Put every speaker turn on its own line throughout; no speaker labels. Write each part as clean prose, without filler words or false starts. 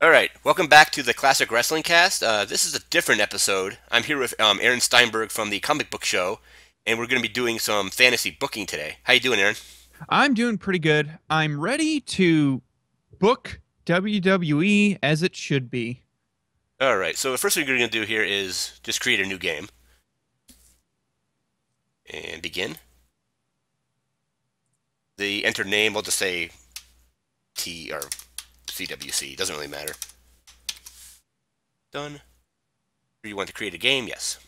All right, welcome back to the Classic Wrestling Cast. This is a different episode. I'm here with Aaron Steinberg from the Comic Book Show, and we're going to be doing some fantasy booking today. How you doing, Aaron?
I'm doing pretty good. I'm ready to book WWE as it should be.
All right, so the first thing we're going to do here is just create a new game and begin. The enter name, we'll just say T or CWC. Doesn't really matter. Done. Do you want to create a game? Yes.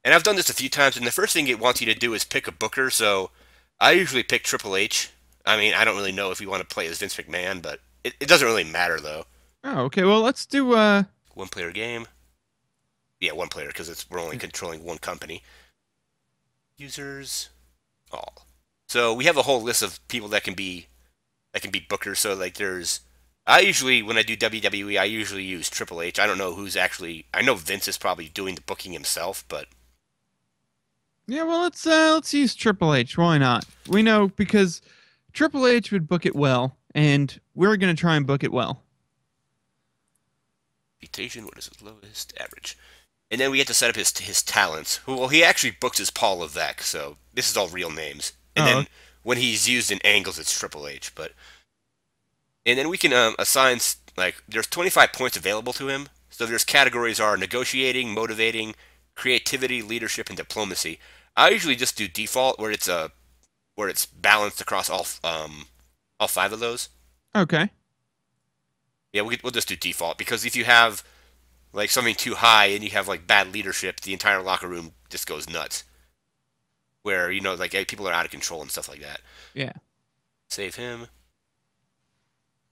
And I've done this a few times, and the first thing it wants you to do is pick a booker. So I usually pick Triple H. I mean, I don't really know if we want to play as Vince McMahon, but it doesn't really matter though.
Oh, okay. Well, let's do
One player game. Yeah, one player because we're only controlling one company. Users, all. So we have a whole list of people that can be bookers. So like there's I usually when I do WWE, I usually use Triple H. I don't know who's actually I know Vince is probably doing the booking himself, but
yeah, well, let's use Triple H. Why not? We know because Triple H would book it well, and we're going to try and book it well.
reputation, what is his lowest? Average. And then we get to set up his talents. Well, he actually books as Paul Levesque, so this is all real names. And
Oh,
then when he's used in angles, it's Triple H. And then we can assign like there's 25 points available to him. So there's categories are negotiating, motivating, creativity, leadership, and diplomacy. I usually just do default where it's balanced across all five of those.
okay.
Yeah, we'll just do default because if you have like something too high and you have like bad leadership, the entire locker room just goes nuts. Where like people are out of control and stuff like that.
Yeah.
Save him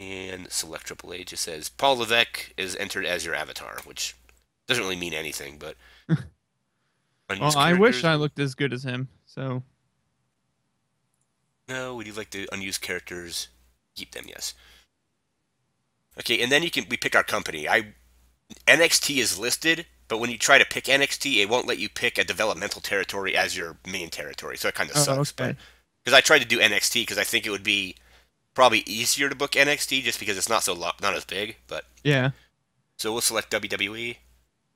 and select Triple H. It says Paul Levesque is entered as your avatar, which doesn't really mean anything, but
Well,
unused
I wish
characters.
I looked as good as him. So,
No, would you like the unused characters? Keep them, yes. Okay, and then we pick our company. NXT is listed, but when you try to pick NXT, it won't let you pick a developmental territory as your main territory. So it kind of
oh,
sucks. But
okay.
because I tried to do NXT because I think it would be probably easier to book NXT just because it's not as big. But
Yeah.
so we'll select WWE,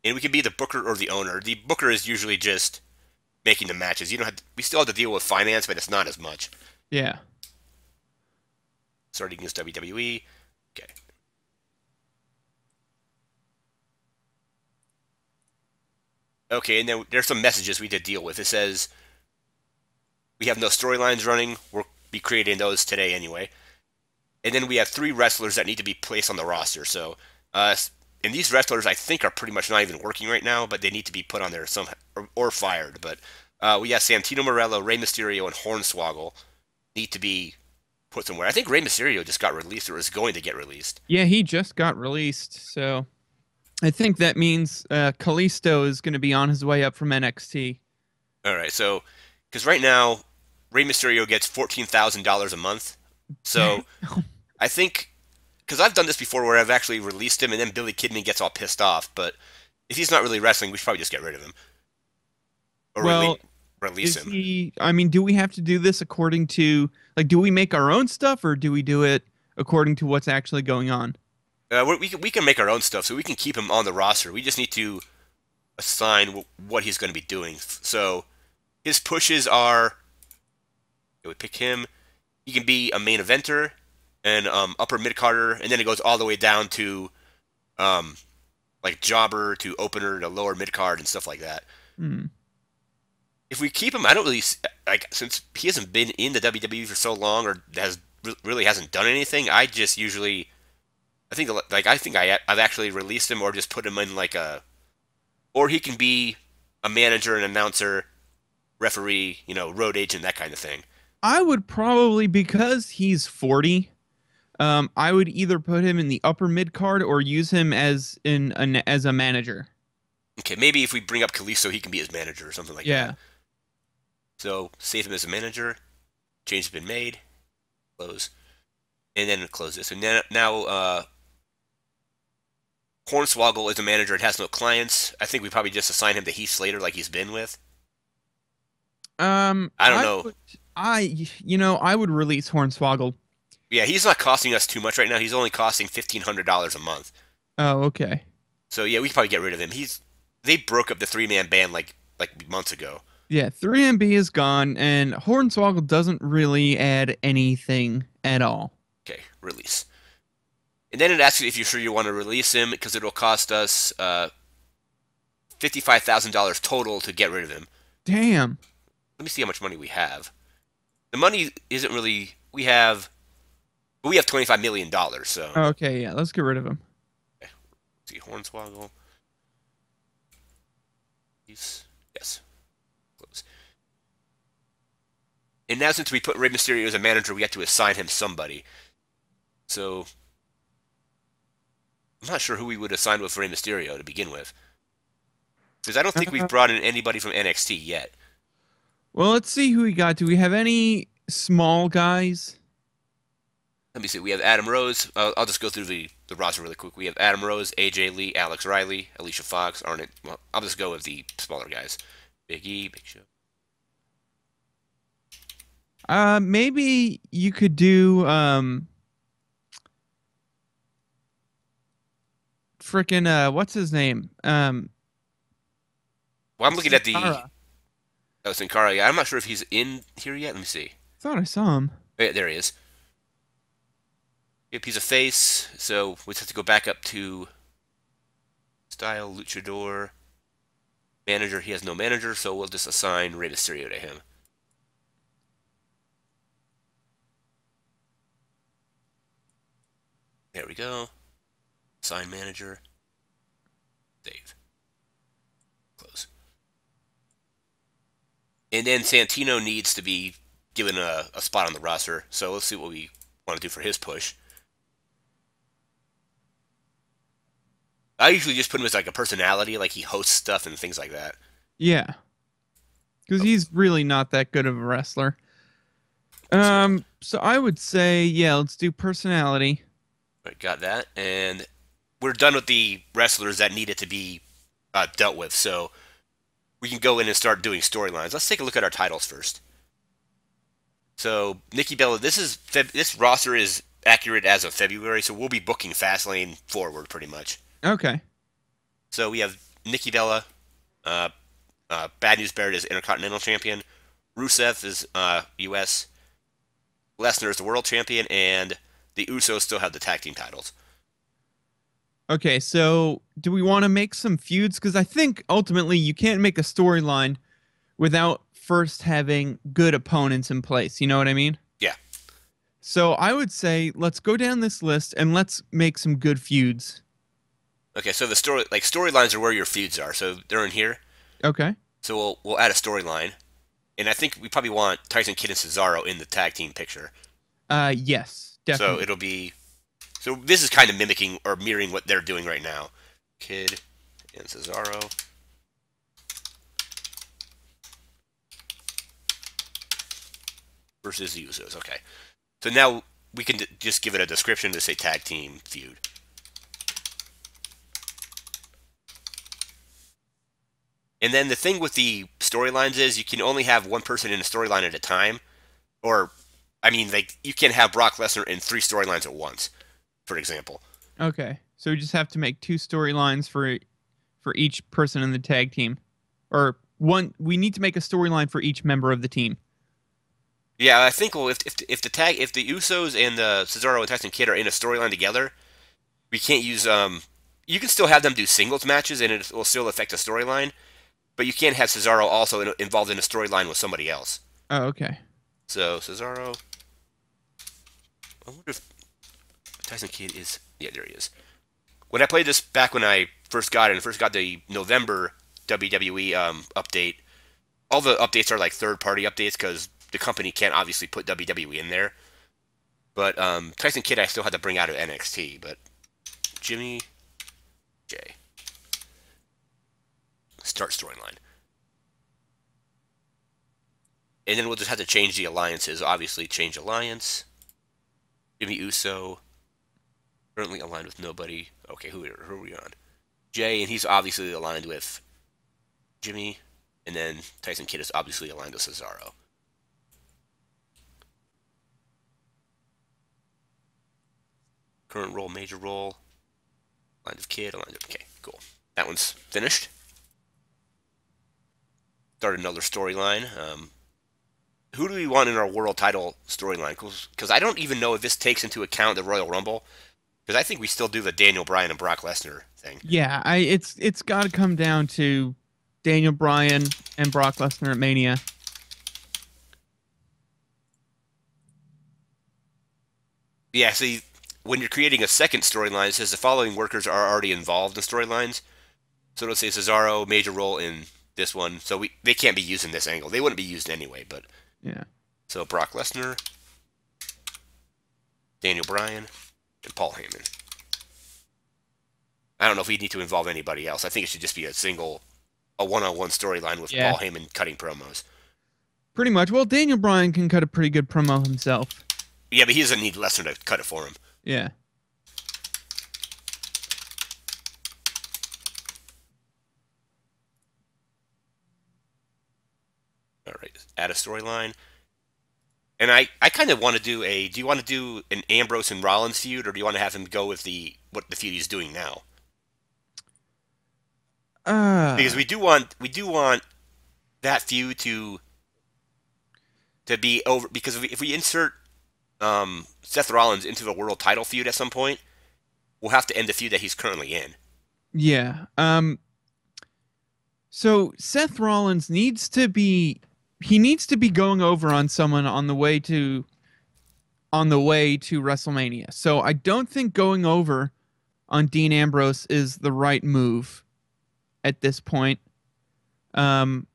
and we can be the booker or the owner. The booker is usually just making the matches. You don't have we still have to deal with finance, but it's not as much.
Yeah.
Starting against WWE. Okay. Okay, and then there's some messages we did deal with. It says we have no storylines running. We'll be creating those today anyway. And then we have three wrestlers that need to be placed on the roster. So, and these wrestlers I think are pretty much not even working right now, but they need to be put on there somehow or fired. But we have Santino Morello, Rey Mysterio, and Hornswoggle need to be put somewhere. I think Rey Mysterio just got released or is going to get released.
Yeah, he just got released. So, I think that means Kalisto is going to be on his way up from NXT.
All right, so because right now Rey Mysterio gets $14,000 a month, so I think because I've done this before where I've actually released him and then Billy Kidman gets all pissed off. But if he's not really wrestling, we should probably just get rid of him or
Well,
release
is
him.
he? I mean, do we have to do this according to like? Do we make our own stuff, or do we do it according to what's actually going on?
We can make our own stuff, so we can keep him on the roster. We just need to assign what he's going to be doing. So his pushes are we pick him. He can be a main eventer and upper mid carder, and then it goes all the way down to um, like jobber to opener to lower mid card and stuff like that.
Hmm.
If we keep him, I don't really like since he hasn't been in the WWE for so long or really hasn't done anything. I just usually I've actually released him or just put him in like a or he can be a manager, an announcer, referee, road agent, that kind of thing.
I would probably because he's 40. I would either put him in the upper mid card or use him as a manager.
Okay, maybe if we bring up Kalisto, he can be his manager or something like that.
Yeah.
So save him as a manager. Change has been made. Close. And then close this. And now Hornswoggle is a manager and has no clients. I think we probably just assign him to Heath Slater like he's been with. I don't
I
know.
would, I would release Hornswoggle.
Yeah, he's not costing us too much right now. He's only costing $1,500 a month.
Oh, okay.
So yeah, we could probably get rid of him. They broke up the three-man band like months ago.
Yeah, 3MB is gone, and Hornswoggle doesn't really add anything at all.
Okay, release. And then it asks you if you're sure you want to release him because it'll cost us $55,000 total to get rid of him.
Damn.
Let me see how much money we have. The money isn't really we have $25 million. So
Okay, yeah, let's get rid of him.
okay, let's see Hornswoggle. Yes, close. And now since we put Rey Mysterio as a manager, we have to assign him somebody. So I'm not sure who we would assign with Rey Mysterio to begin with. Because I don't think we've
Uh,
brought in anybody from NXT yet.
well, let's see who we got. Do we have any small guys?
Let me see. We have Adam Rose. I'll just go through the roster really quick. We have Adam Rose, AJ Lee, Alex Riley, Alicia Fox, Arnett. Well, I'll just go with the smaller guys. Big E, Big Show.
Maybe you could do frickin' what's his name?
Well, I'm looking
Sin
at the
Cara.
Sin Cara. Yeah, I'm not sure if he's in here yet. Let me see.
Thought I saw him.
Oh, yeah, there he is. Yep, he's a face. So we just have to go back up to style, luchador, manager. He has no manager, so we'll just assign Rey Mysterio to him. There we go. Assign manager. Save. Close. And then Santino needs to be given a spot on the roster. So let's see what we want to do for his push. I usually just put him as like a personality, like he hosts stuff and things like that.
Yeah, because he's really not that good of a wrestler.
So,
So I would say, yeah, let's do personality.
right, got that. And we're done with the wrestlers that needed to be dealt with. So we can go in and start doing storylines. Let's take a look at our titles first. So Nikki Bella, this roster is accurate as of February, so we'll be booking Fastlane forward pretty much.
Okay.
So we have Nikki Bella, uh, Bad News Barrett is Intercontinental Champion, Rusev is U.S., Lesnar is the World Champion, and the Usos still have the tag team titles.
Okay, so do we want to make some feuds? Because I think ultimately you can't make a storyline without first having good opponents in place. You know what I mean?
Yeah.
So I would say let's go down this list and let's make some good feuds.
Okay, so the storylines are where your feuds are. So they're in here.
Okay.
So we'll add a storyline, and I think we probably want Tyson Kidd and Cesaro in the tag team picture.
Yes,
So
definitely.
it'll be so this is kind of mimicking or mirroring what they're doing right now. Kidd and Cesaro versus the Usos. Okay. So now we can just give it a description to say tag team feud. And then the thing with the storylines is you can only have one person in a storyline at a time. Or, I mean, like you can have Brock Lesnar in 3 storylines at once, for example.
Okay. So we just have to make two storylines for each person in the tag team. Or one we need to make a storyline for each member of the team.
Yeah, I think well, if the Usos and the Cesaro and Tyson Kidd are in a storyline together, we can't use You can still have them do singles matches and it will still affect the storyline, but you can't have Cesaro also involved in a storyline with somebody else.
Oh, okay.
So Cesaro, I wonder if Tyson Kidd is. Yeah, there he is. When I played this back when I first got it and first got the November WWE update, all the updates are like third-party updates because the company can't obviously put WWE in there. But Tyson Kidd I still had to bring out of NXT. But Jimmy J. Start storyline. And then we'll just have to change the alliances. Obviously, change alliance. Jimmy Uso. Currently aligned with nobody. Okay, who are we on? Jay, and he's obviously aligned with Jimmy. And then Tyson Kidd is obviously aligned with Cesaro. current role, major role, lines of kid, lines of okay, cool. That one's finished. Start another storyline. Who do we want in our world title storyline? Because I don't even know if this takes into account the Royal Rumble. Because I think we still do the Daniel Bryan and Brock Lesnar thing.
Yeah, it's got to come down to Daniel Bryan and Brock Lesnar at Mania.
Yeah, see, when you're creating a second storyline, it says the following workers are already involved in storylines. So it'll say Cesaro, major role in this one. So they can't be used in this angle. They wouldn't be used anyway, but.
Yeah.
So Brock Lesnar, Daniel Bryan, and Paul Heyman. I don't know if we need to involve anybody else. I think it should just be a one-on-one storyline with
Yeah.
Paul Heyman cutting promos.
Pretty much. Well, Daniel Bryan can cut a pretty good promo himself.
Yeah, but he doesn't need Lesnar to cut it for him.
Yeah.
All right, add a storyline. And I kind of want to do do you want to do an Ambrose and Rollins feud, or do you want to have him go with what the feud he's doing now? Because
Uh,
we do want that feud to be over, because if we insert Seth Rollins into the world title feud at some point, we'll have to end the feud that he's currently in.
yeah. So Seth Rollins needs to be going over on someone on the way to WrestleMania. So I don't think going over on Dean Ambrose is the right move at this point. Um,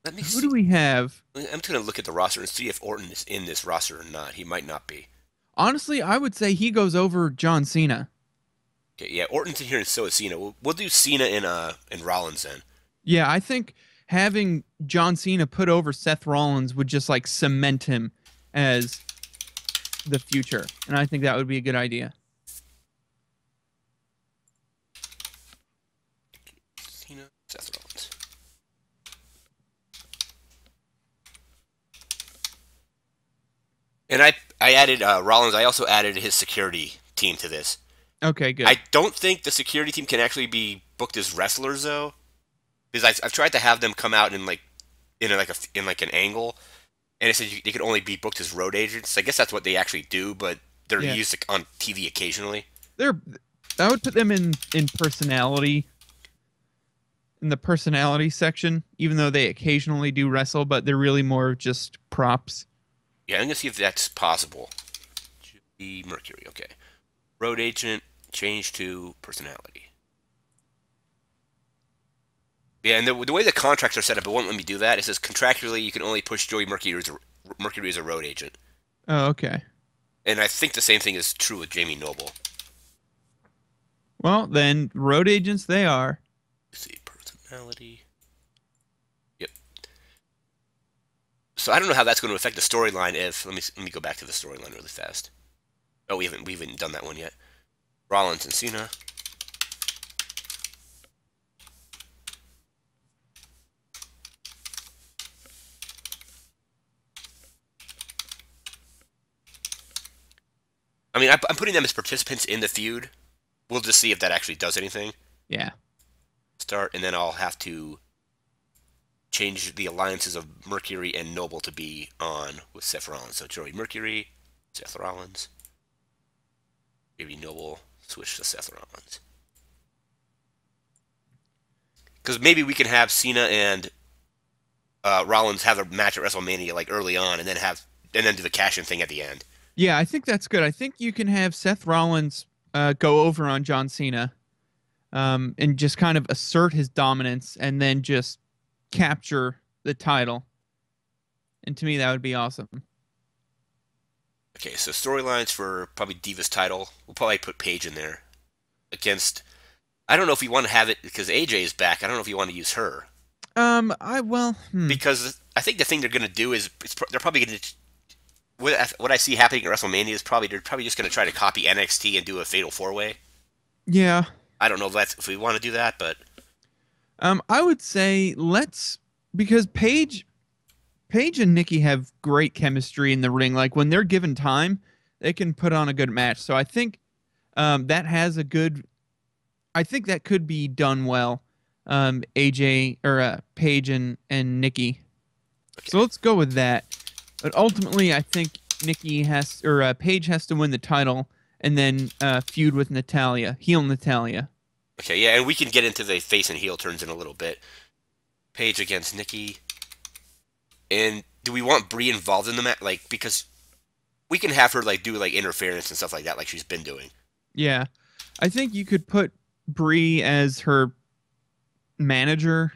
Let me
who do
see.
we have?
I'm just going to look at the roster and see if Orton is in this roster or not. He might not be.
Honestly, I would say he goes over John Cena.
Okay, yeah, Orton's in here and so is Cena. We'll do Cena and Rollins then.
Yeah, I think having John Cena put over Seth Rollins would just like cement him as the future. And I think that would be a good idea.
Cena, Seth Rollins. And I added Rollins. I also added his security team to this.
Okay, good.
I don't think the security team can actually be booked as wrestlers though, because I've tried to have them come out in like an angle, and it said they could only be booked as road agents. I guess that's what they actually do, but they're
Yeah.
used on TV occasionally.
They're I would put them in personality in the personality section, even though they occasionally do wrestle, but they're really more just props.
Yeah, I'm gonna see if that's possible. Judy Mercury, okay. Road agent, change to personality. Yeah, and the way the contracts are set up, it won't let me do that. It says contractually you can only push Joey Mercury as a road agent.
Oh, okay.
And I think the same thing is true with Jamie Noble.
Well, then road agents they are.
Let's see, personality. Yep. So I don't know how that's going to affect the storyline. If let me go back to the storyline really fast. Oh, we haven't done that one yet. Rollins and Cena. I mean, I'm putting them as participants in the feud. We'll just see if that actually does anything.
Yeah.
Start, and then I'll have to change the alliances of Mercury and Noble to be on with Seth Rollins. So Joey Mercury, Seth Rollins. Maybe Noble switch to Seth Rollins. Because maybe we can have Cena and Rollins have a match at WrestleMania like early on, and then do the cash-in thing at the end.
Yeah, I think that's good. I think you can have Seth Rollins go over on John Cena and just kind of assert his dominance and then just capture the title. And to me, that would be awesome.
Okay, so storylines for probably Divas title. We'll probably put Paige in there against. I don't know if we want to have it because AJ is back. I don't know if you want to use her because I think the thing they're going to do is they're probably going to. What I see happening at WrestleMania is they're probably just going to try to copy NXT and do a Fatal 4-Way.
Yeah.
I don't know if we want to do that, but
I would say because Paige and Nikki have great chemistry in the ring. Like when they're given time, they can put on a good match. So I think That has a good. I think that could be done well. AJ or Paige and Nikki. So
Okay.
let's go with that. But ultimately, I think Nikki has or Paige has to win the title and then feud with Natalia, heel Natalia.
Okay, yeah, and we can get into the face and heel turns in a little bit. Paige against Nikki. And do we want Brie involved in the match? Like, because we can have her like do like interference and stuff like that, like she's been doing.
Yeah, I think you could put Brie as her manager.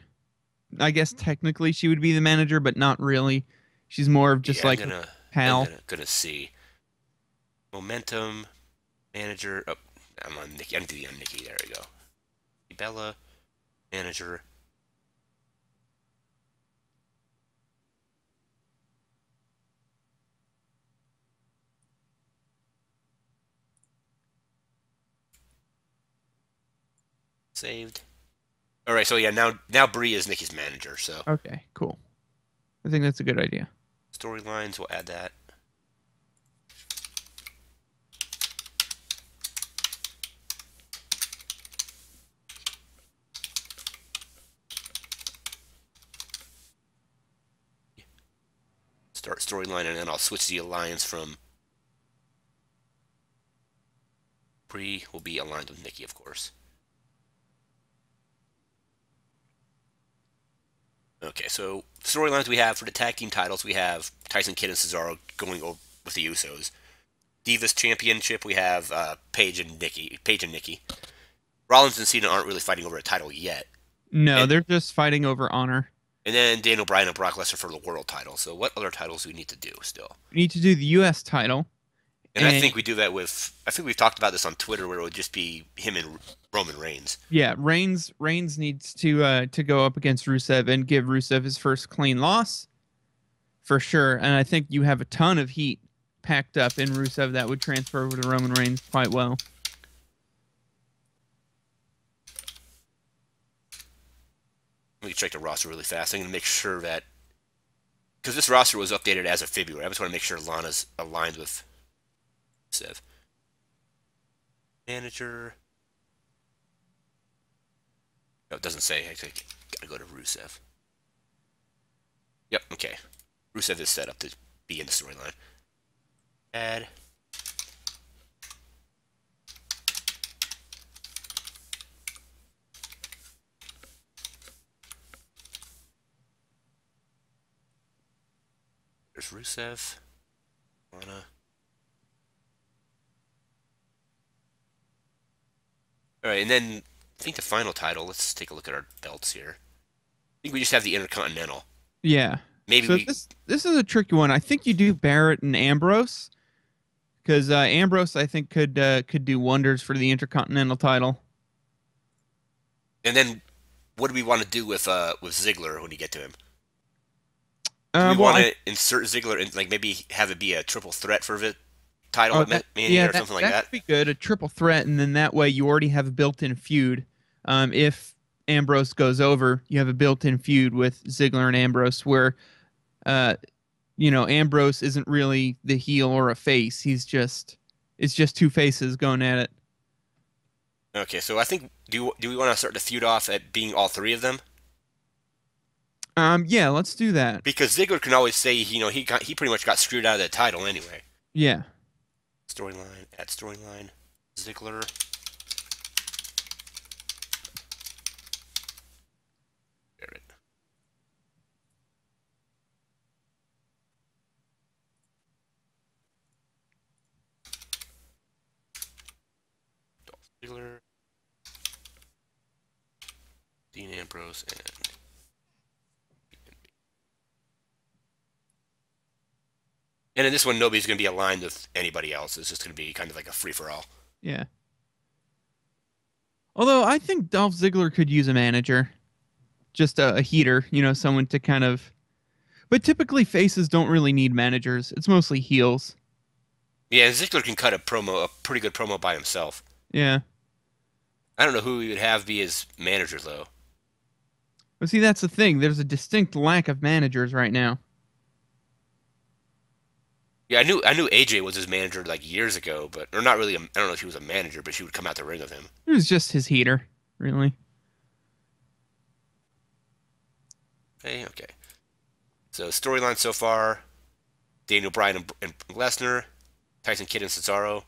I guess technically she would be the manager, but not really. She's more of just
Yeah, I'm
like her
gonna, I'm
pal.
gonna, gonna see momentum manager. Oh, I'm on Nikki. I'm doing on Nikki. There we go. Bella manager. Saved. All right, so yeah, now Brie is Nikki's manager. So
Okay, cool. I think that's a good idea.
storylines, we'll add that. Start storyline, and then I'll switch the alliance from Brie will be aligned with Nikki, of course. Okay, so storylines we have for the tag team titles, we have Tyson Kidd and Cesaro going over with the Usos. Divas Championship, we have Paige and Nikki. Paige and Nikki. Rollins and Cena aren't really fighting over a title yet,
No,
and
they're just fighting over honor.
and then Daniel Bryan and Brock Lesnar for the world title. So what other titles do we need to do still?
We need to do the U.S. title,
And I
and
think we do that with. I think we've talked about this on Twitter, where it would just be him and Roman Reigns.
yeah, Reigns needs to go up against Rusev and give Rusev his first clean loss for sure. And I think you have a ton of heat packed up in Rusev that would transfer over to Roman Reigns quite well.
Let me check the roster really fast. I'm going to make sure that because this roster was updated as of February. I just want to make sure Lana's aligned with Rusev. Manager. No, it doesn't say. Actually, gotta go to Rusev. Yep. Okay. Rusev is set up to be in the storyline. Add. There's Rusev. Lana. All right, and then I think the final title. Let's take a look at our belts here. I think we just have the Intercontinental.
Yeah.
Maybe
So
we.
this is a tricky one. I think you do Barrett and Ambrose because Ambrose I think could do wonders for the Intercontinental title.
And then, what do we want to do with Ziggler when you get to him? Do we
Well,
want to insert Ziggler and like maybe have it be a triple threat for the title
oh,
at
that,
Mania
yeah,
or
that
something like
that
that?
could be good. A triple threat, and then that way you already have a built-in feud. If Ambrose goes over, you have a built-in feud with Ziggler and Ambrose, where uh, Ambrose isn't really the heel or a face. It's just two faces going at it.
Okay, so I think do we want to start the feud off at being all three of them?
Yeah, let's do that.
Because Ziggler can always say he pretty much got screwed out of the title anyway.
Yeah.
Storyline, add storyline, Ziggler. Barrett. Dolph Ziggler, Dean Ambrose, and in this one nobody's going to be aligned with anybody else. It's just going to be kind of like a free for all.
Yeah. Although I think Dolph Ziggler could use a manager, just a heater, someone to kind of. But typically faces don't really need managers. It's mostly heels.
Yeah, Ziggler can cut a pretty good promo by himself.
Yeah.
I don't know who he would have be his manager though.
But see, that's the thing. There's a distinct lack of managers right now.
Yeah, I knew AJ was his manager like years ago, but or not really. I don't know if he was a manager, but she would come out the ring with him.
It was just his heater, really.
Hey, okay. So storyline so far: Daniel Bryan and Lesnar, Tyson Kidd and Cesaro,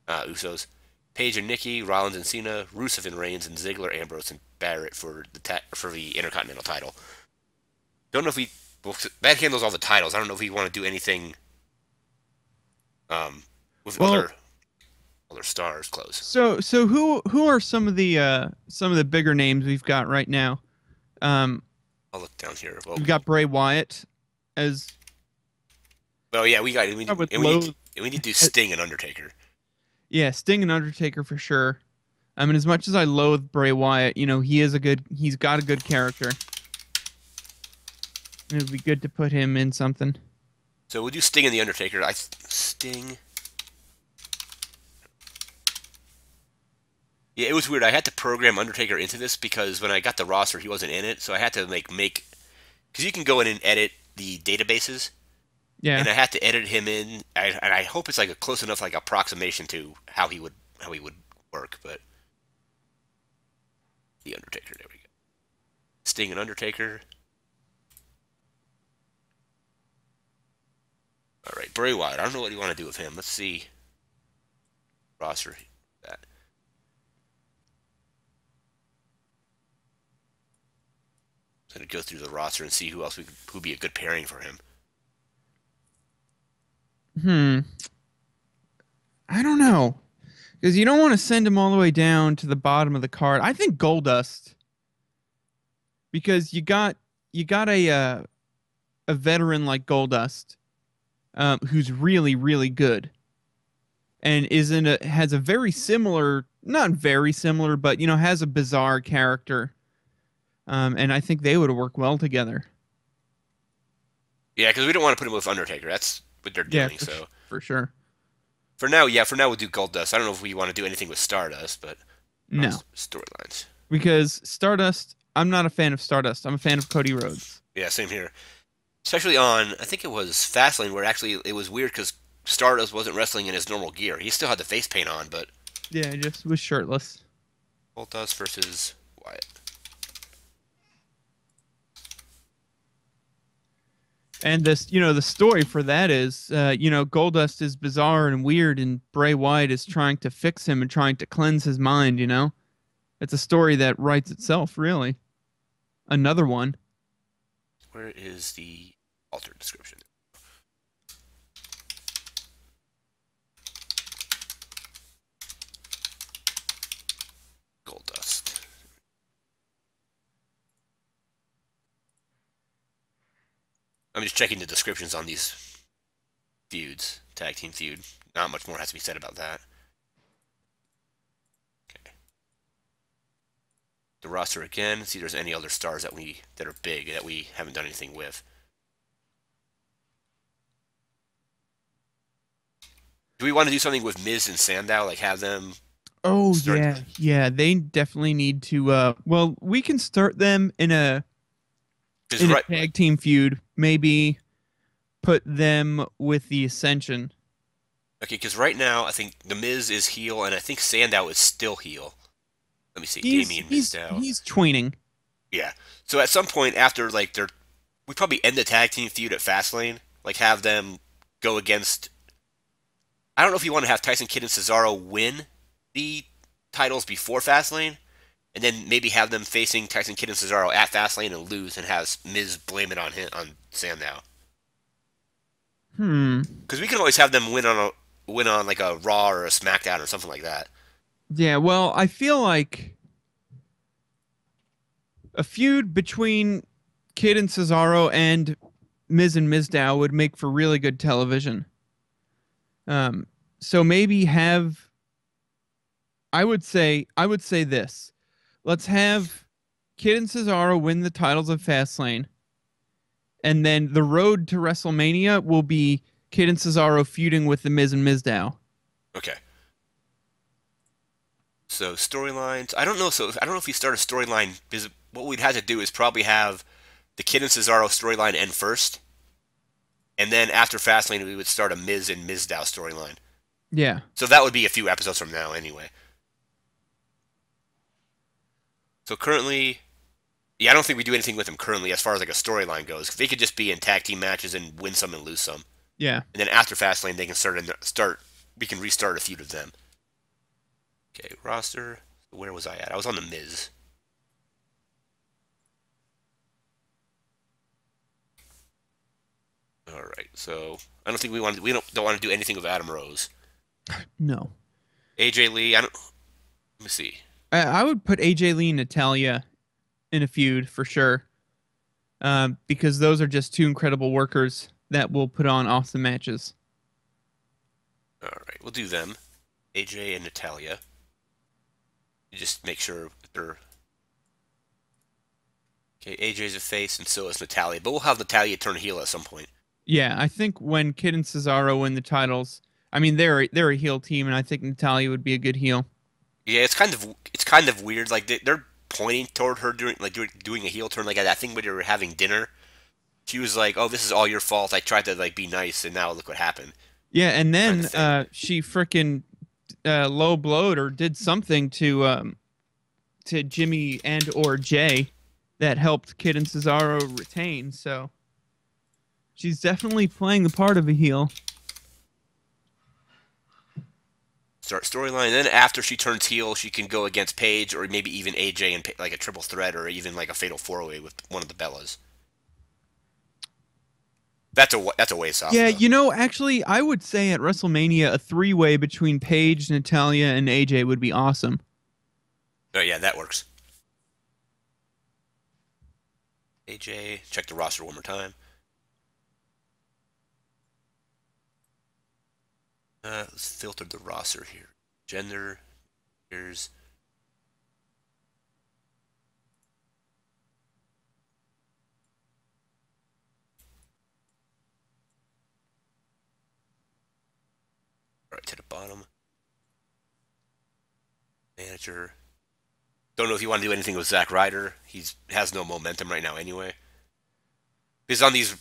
Usos, Paige and Nikki, Rollins and Cena, Rusev and Reigns, and Ziggler, Ambrose, and Barrett for the Intercontinental title. Don't know if we well, that handles all the titles. I don't know if we want to do anything with
Well,
other stars close.
so who are some of the bigger names we've got right now? Um,
I'll look down here. Well,
we've got Bray Wyatt as
oh yeah, we
I
need
would
and we need to,
loathe.
and we need to do
uh,
Sting and Undertaker.
Yeah, Sting and Undertaker for sure. I mean, as much as I loathe Bray Wyatt, he's got a good character. And it would be good to put him in something.
So we'll do Sting and the Undertaker. Sting. Yeah, it was weird. I had to program Undertaker into this because when I got the roster, he wasn't in it. So I had to make because you can go in and edit the databases,
Yeah.
and I had to edit him in. And I hope it's like a close enough like approximation to how he would work. But the Undertaker, there we go. Sting and Undertaker. All right, Bray Wyatt. I don't know what you want to do with him. Let's see roster. That. I'm gonna go through the roster and see who'd be a good pairing for him.
Hmm. I don't know. Because you don't want to send him all the way down to the bottom of the card. I think Goldust. Because you got a veteran like Goldust, who's really, really good. And has a very similar, not very similar, but has a bizarre character. And I think they would work well together.
Yeah, because we don't want to put him with Undertaker. That's what they're
Yeah,
doing. So
for sure.
for now we'll do Goldust. I don't know if we want to do anything with Stardust, but
No,
storylines.
because Stardust, I'm not a fan of Stardust. I'm a fan of Cody Rhodes.
Yeah, same here. Especially on, I think it was Fastlane, where actually it was weird because Stardust wasn't wrestling in his normal gear. He still had the face paint on, but
Yeah, just was shirtless.
Goldust versus Wyatt.
And the story for that is, Goldust is bizarre and weird, and Bray Wyatt is trying to fix him and trying to cleanse his mind. It's a story that writes itself, really. Another one.
Where is the altered description? Goldust. I'm just checking the descriptions on these feuds. Tag team feud. Not much more has to be said about that. Okay. The roster again. See if there's any other stars that are big that we haven't done anything with. Do we want to do something with Miz and Sandow? Like have them
Oh
start?
yeah, yeah. They definitely need to. Well, we can start them
Because
in a
right,
tag team feud. Maybe put them with the Ascension.
okay. Because right now I think the Miz is heel, and I think Sandow is still heel. Let me see.
He's
Damien
he's
Mizdow.
he's tweening.
Yeah. So at some point after like we probably end the tag team feud at Fastlane. Like have them go against. I don't know if you want to have Tyson Kidd and Cesaro win the titles before Fastlane, and then maybe have them facing Tyson Kidd and Cesaro at Fastlane and lose, and have Miz blame it on Sandow.
Hmm.
Because we can always have them win on like a Raw or a SmackDown or something like that.
Yeah. Well, I feel like a feud between Kidd and Cesaro and Miz and Mizdow would make for really good television. Um. So maybe have I would say this. Let's have Kidd and Cesaro win the titles of Fastlane, and then the road to WrestleMania will be Kidd and Cesaro feuding with the Miz and Mizdow.
Okay. So storylines. I don't know. So I don't know if we start a storyline because what we'd have to do is probably have the Kid and Cesaro storyline end first, and then after Fastlane, we would start a Miz and Mizdow storyline.
Yeah.
So that would be a few episodes from now, anyway. So currently, yeah, I don't think we do anything with them currently as far as like a storyline goes. They could just be in tag team matches and win some and lose some,
Yeah.
and then after Fastlane, they can start. We can restart a feud of them. Okay, roster. Where was I at? I was on the Miz. All right, so I don't think we don't want to do anything with Adam Rose.
No.
AJ Lee, I don't. Let me see.
I would put AJ Lee and Natalia in a feud for sure. Because those are just two incredible workers that will put on awesome matches.
All right, we'll do them. AJ and Natalia. You just make sure they're okay. AJ's a face, and so is Natalia. But we'll have Natalia turn heel at some point.
Yeah, I think when Kid and Cesaro win the titles, I mean they're a heel team, and I think Natalia would be a good heel.
Yeah, it's kind of weird. Like they're pointing toward her doing a heel turn. Like I think when they were having dinner, she was like, "Oh, this is all your fault. I tried to like be nice, and now look what happened."
Yeah, and
Kind of
then
thing.
she freaking low blowed or did something to Jimmy and or Jay that helped Kid and Cesaro retain. So she's definitely playing the part of a heel.
Start storyline. Then after she turns heel, she can go against Paige or maybe even AJ in like a triple threat or even like a fatal four way with one of the Bellas. That's a ways off
Yeah,
though.
actually, I would say at WrestleMania, a three-way between Paige, Natalia, and AJ would be awesome.
Oh yeah, that works. AJ, check the roster one more time. Let's filter the roster here. Gender, here's right to the bottom. Manager. Don't know if you want to do anything with Zack Ryder. He has no momentum right now anyway. Because on these,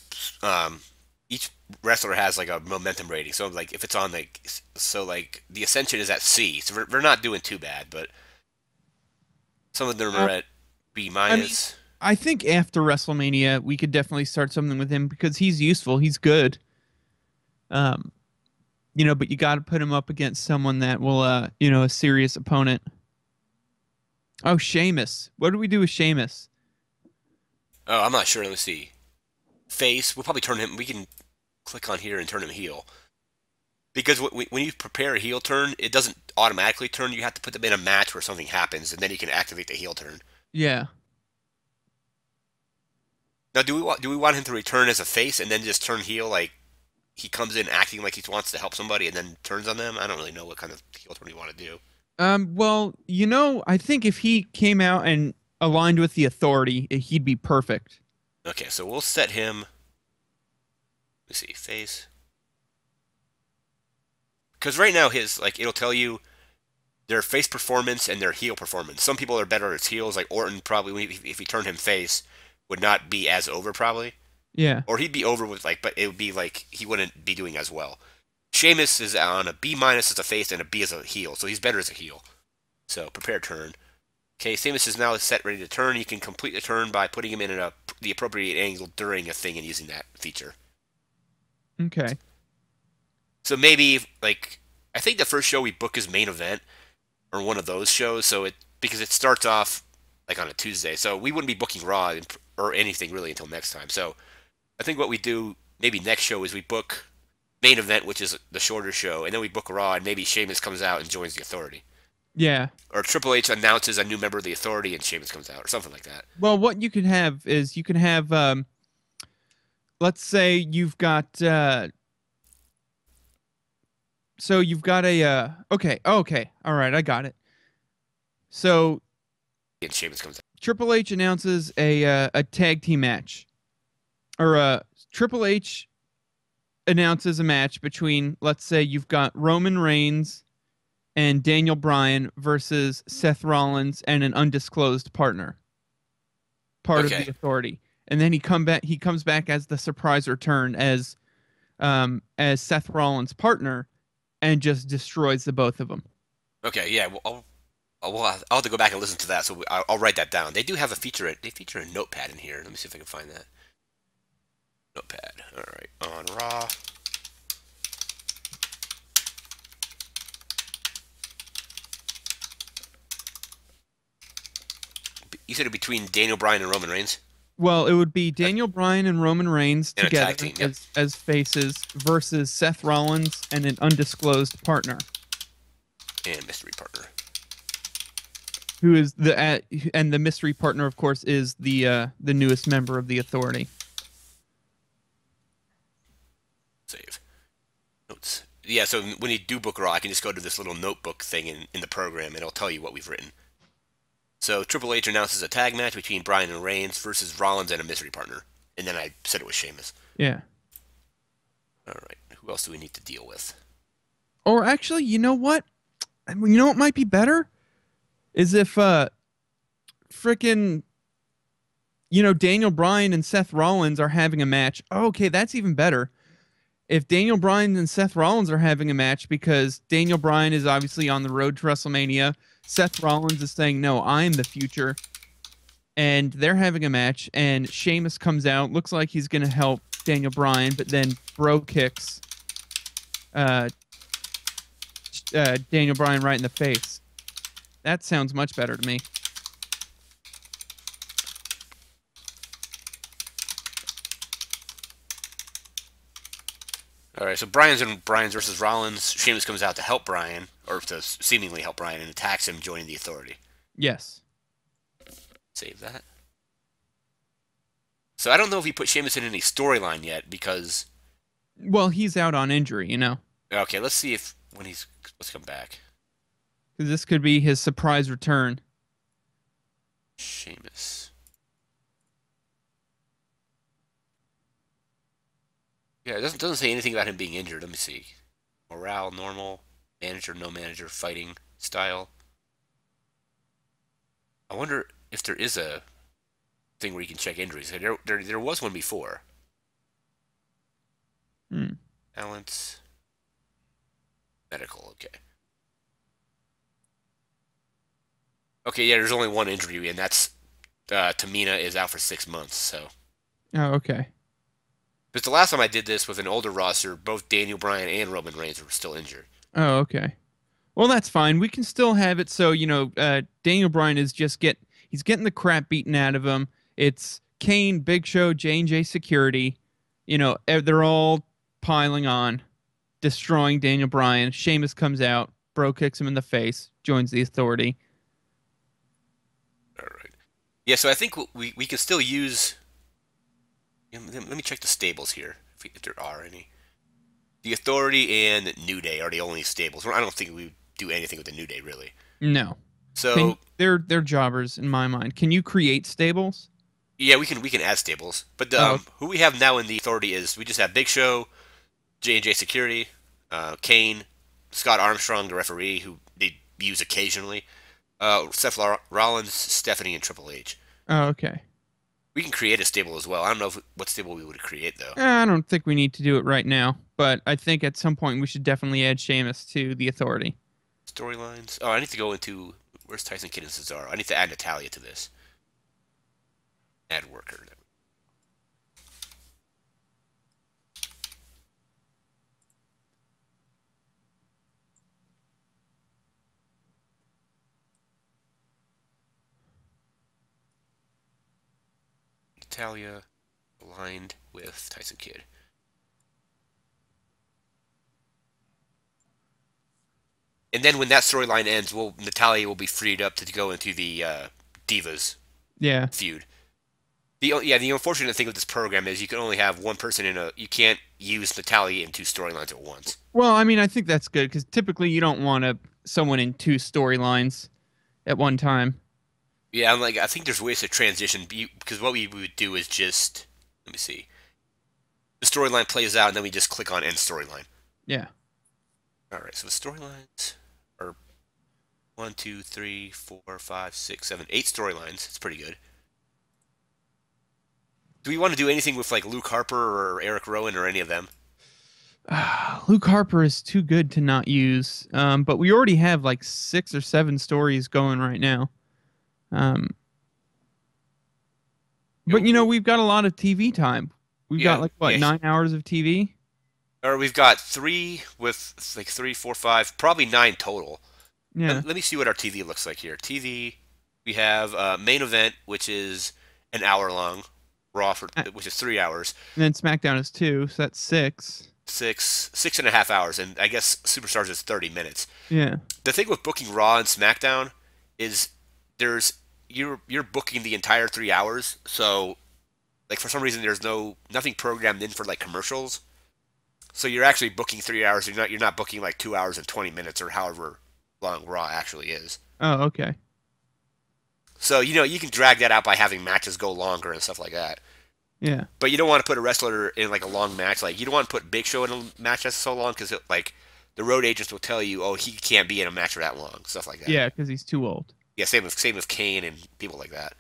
each wrestler has like a momentum rating. So like if it's on like the Ascension is at C, so we're not doing too bad. But some of them are
Um,
at B
I mean,
minus.
I think after WrestleMania, we could definitely start something with him because he's useful, he's good. Um, but you got to put him up against someone that will, a serious opponent. Oh, Sheamus. What do we do with Sheamus?
Oh, I'm not sure. Let me see. Face. We'll probably turn him. We can click on here and turn him heel. Because when you prepare a heel turn, it doesn't automatically turn. You have to put them in a match where something happens, and then you can activate the heel turn.
Yeah.
Now, do we want him to return as a face and then just turn heel like he comes in acting like he wants to help somebody and then turns on them? I don't really know what kind of heel turn you want to do.
Well, I think if he came out and aligned with the Authority, he'd be perfect.
Okay, so we'll set him. Let's see, face. Because right now his like it'll tell you their face performance and their heel performance. Some people are better at heels, like Orton probably if he turned him face would not be as over probably,
Yeah.
or he'd be over with like, but it would be like he wouldn't be doing as well. Sheamus is on a B minus as a face and a B as a heel, so he's better as a heel. So prepare turn. Okay, Sheamus is now set ready to turn. You can complete the turn by putting him in the appropriate angle during a thing and using that feature.
Okay.
So maybe like I think the first show we book is main event or one of those shows. So because it starts off like on a Tuesday, so we wouldn't be booking Raw or anything really until next time. So I think what we do maybe next show is we book main event, which is the shorter show, and then we book Raw, and maybe Sheamus comes out and joins the Authority,
Yeah.
or Triple H announces a new member of the Authority and Sheamus comes out, or something like that.
Well, what you could have is you can have, let's say you've got, so you've got okay, all right, I got it. So
And Sheamus comes out.
Triple H announces a tag team match, or Triple H announces a match between, let's say you've got Roman Reigns and Daniel Bryan versus Seth Rollins and an undisclosed partner, part of
Okay.
the Authority. And then he comes back as the surprise return as as Seth Rollins' partner and just destroys the both of them.
Okay, yeah. Well, I'll have to go back and listen to that. So I'll write that down. They do have a feature. They feature a notepad in here. Let me see if I can find that notepad. All right, on Raw. You said it between Daniel Bryan and Roman Reigns
Well, it would be Daniel Bryan and Roman Reigns
in a tag
together
team. Yep.
as faces versus Seth Rollins and an undisclosed partner,
And mystery partner.
who is and the mystery partner, of course, is the newest member of the Authority.
Save. Notes. Yeah, so when you do book Raw, I can just go to this little notebook thing in the program, and it'll tell you what we've written. So Triple H announces a tag match between Bryan and Reigns versus Rollins and a mystery partner. And then I said it was Sheamus.
Yeah.
All right. Who else do we need to deal with?
Or actually, you know what? You know what might be better is if frickin' Daniel Bryan and Seth Rollins are having a match. Oh, okay, that's even better. If Daniel Bryan and Seth Rollins are having a match, because Daniel Bryan is obviously on the road to WrestleMania, Seth Rollins is saying, "No, I'm the future," and they're having a match, and Sheamus comes out, looks like he's going to help Daniel Bryan, but then bro kicks uh, Daniel Bryan right in the face. That sounds much better to me.
All right, so Bryan's versus Rollins. Sheamus comes out to help Bryan, or to seemingly help Bryan, and attacks him, joining the Authority.
Yes.
Save that. So I don't know if he put Sheamus in any storyline yet, because...
Well, he's out on injury,
Okay, let's see if when he's supposed to come back.
because this could be his surprise return.
Sheamus. Yeah, it doesn't say anything about him being injured. Let me see. Morale, normal. Manager, no manager, fighting style. I wonder if there is a thing where you can check injuries. There was one before.
Hmm.
Balance. Medical, okay. Okay, yeah, there's only one injury, and that's Tamina is out for 6 months, so.
Oh, okay.
But the last time I did this with an older roster, both Daniel Bryan and Roman Reigns were still injured.
Oh, okay. Well, that's fine. We can still have it so, Daniel Bryan is he's getting the crap beaten out of him. It's Kane, Big Show, J&J Security. They're all piling on, destroying Daniel Bryan. Sheamus comes out, bro kicks him in the face, joins the Authority.
All right. Yeah, so I think we can still use... Let me check the stables here, if there are any. The Authority and New Day are the only stables. I don't think we would do anything with the New Day, really.
No.
So,
They're jobbers in my mind. Can you create stables?
yeah, we can add stables. But
Oh,
who we have now in the Authority is we just have Big Show, J&J Security, Kane, Scott Armstrong, the referee, who they use occasionally, Seth Rollins, Stephanie, and Triple H.
okay.
We can create a stable as well. I don't know what stable we would create, though.
I don't think we need to do it right now, but I think at some point we should definitely add Sheamus to the Authority.
Storylines. Oh, I need to go into... Where's Tyson Kidd and Cesaro? I need to add Natalia to this. Add worker. Natalia aligned with Tyson Kidd. And then when that storyline ends, Natalia will be freed up to go into the Divas
Yeah.
feud. The unfortunate thing with this program is you can only have one person in a. You can't use Natalia in two storylines at once.
Well, I mean, I think that's good because typically you don't want someone in two storylines at one time.
Yeah, I think there's ways to transition because what we would do is just let me see. The storyline plays out, and then we just click on end storyline.
Yeah.
All right, so the storylines are 1, 2, 3, 4, 5, 6, 7, 8 storylines. It's pretty good. Do we want to do anything with like Luke Harper or Eric Rowan or any of them?
Luke Harper is too good to not use. But we already have like 6 or 7 stories going right now. Um, but
You know,
we've got a lot of TV time. We've got
yeah,
like what,
yeah.
9 hours of TV?
Or we've got three with like three, four, five, probably nine total.
Yeah.
Let me see what our TV looks like here. TV, we have main event, which is an hour long. Raw,
And
which is 3 hours.
then SmackDown is 2, so that's 6.
6.5 hours, and I guess Superstars is 30 minutes.
Yeah.
The thing with booking Raw and SmackDown is there's you're booking the entire 3 hours. So like for some reason there's nothing programmed in for like commercials. So you're actually booking 3 hours. You're not booking like 2 hours and 20 minutes or however long Raw actually is.
Oh, okay.
So you can drag that out by having matches go longer and stuff like that.
Yeah.
But you don't want to put a wrestler in like a long match. Like you don't want to put Big Show in a match that's so long because like the road agents will tell you, oh, he can't be in a match for that long, stuff like that.
Yeah, because he's too old.
Yeah, same with Kane and people like that.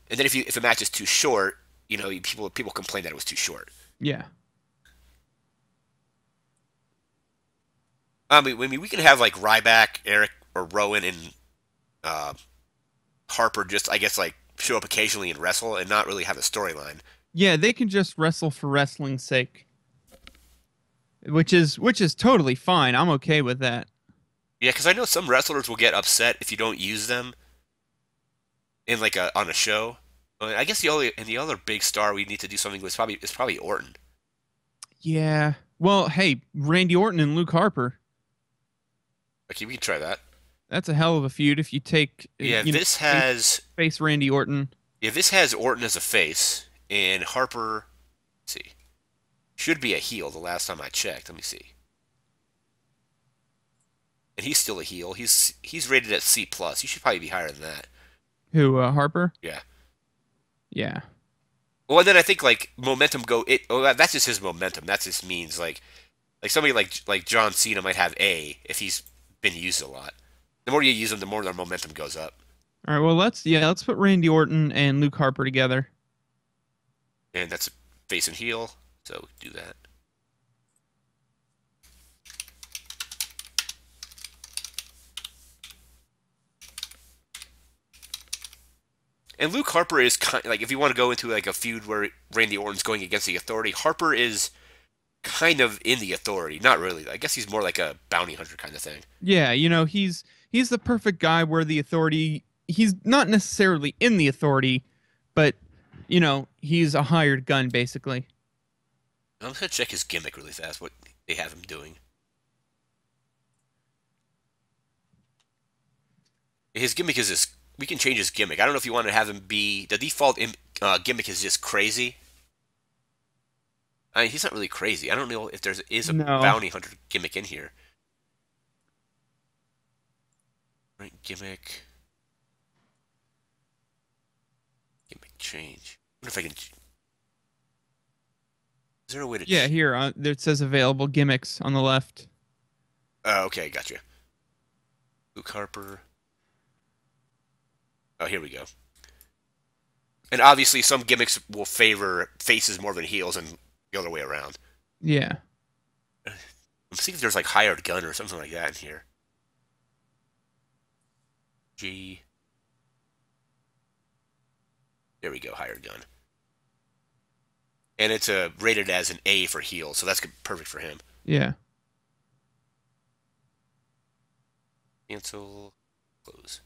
And then if a match is too short, people complain that it was too short.
Yeah.
I mean, we can have like Ryback, Eric, or Rowan and uh, Harper just I guess like show up occasionally and wrestle and not really have a storyline.
Yeah, they can just wrestle for wrestling's sake, which is totally fine. I'm okay with that.
Yeah, because I know some wrestlers will get upset if you don't use them in like on a show. I guess the other big star we need to do something with is probably Orton.
Yeah. Well, hey, Randy Orton and Luke Harper.
Okay, we can try that.
That's a hell of a feud if you take,
Yeah, this has
face Randy Orton.
yeah this has Orton as a face and Harper. Let's see, should be a heel. The last time I checked, let me see, and he's still a heel. He's rated at C plus. He should probably be higher than that.
Who, Harper?
Yeah.
Yeah.
Well, and then I think like momentum go it. Oh, that's just his momentum. That just means like somebody like John Cena might have A if he's been used a lot. The more you use them, the more their momentum goes up.
All right. Well, let's put Randy Orton and Luke Harper together.
And that's face and heel. So do that. And Luke Harper is like if you want to go into like a feud where Randy Orton's going against the Authority, Harper is kind of in the Authority. Not really. I guess he's more like a bounty hunter kind of thing.
Yeah, he's the perfect guy where the Authority. He's not necessarily in the Authority, but he's a hired gun basically.
I'm gonna check his gimmick really fast. What they have him doing. His gimmick is this. We can change his gimmick. I don't know if you want to have him be the default gimmick is just crazy. I mean, he's not really crazy. I don't know if is a
No.
bounty hunter gimmick in here. Right, gimmick change. I wonder if I can. Is there a way to?
Yeah, here there it says available gimmicks on the left.
Oh, okay, gotcha. Luke Harper. Oh, here we go. And obviously, some gimmicks will favor faces more than heels, and the other way around.
Yeah.
I'm seeing if there's like hired gun or something like that in here. G. There we go, hired gun. And it's rated as an A for heel, so that's perfect for him.
Yeah.
Cancel. Close.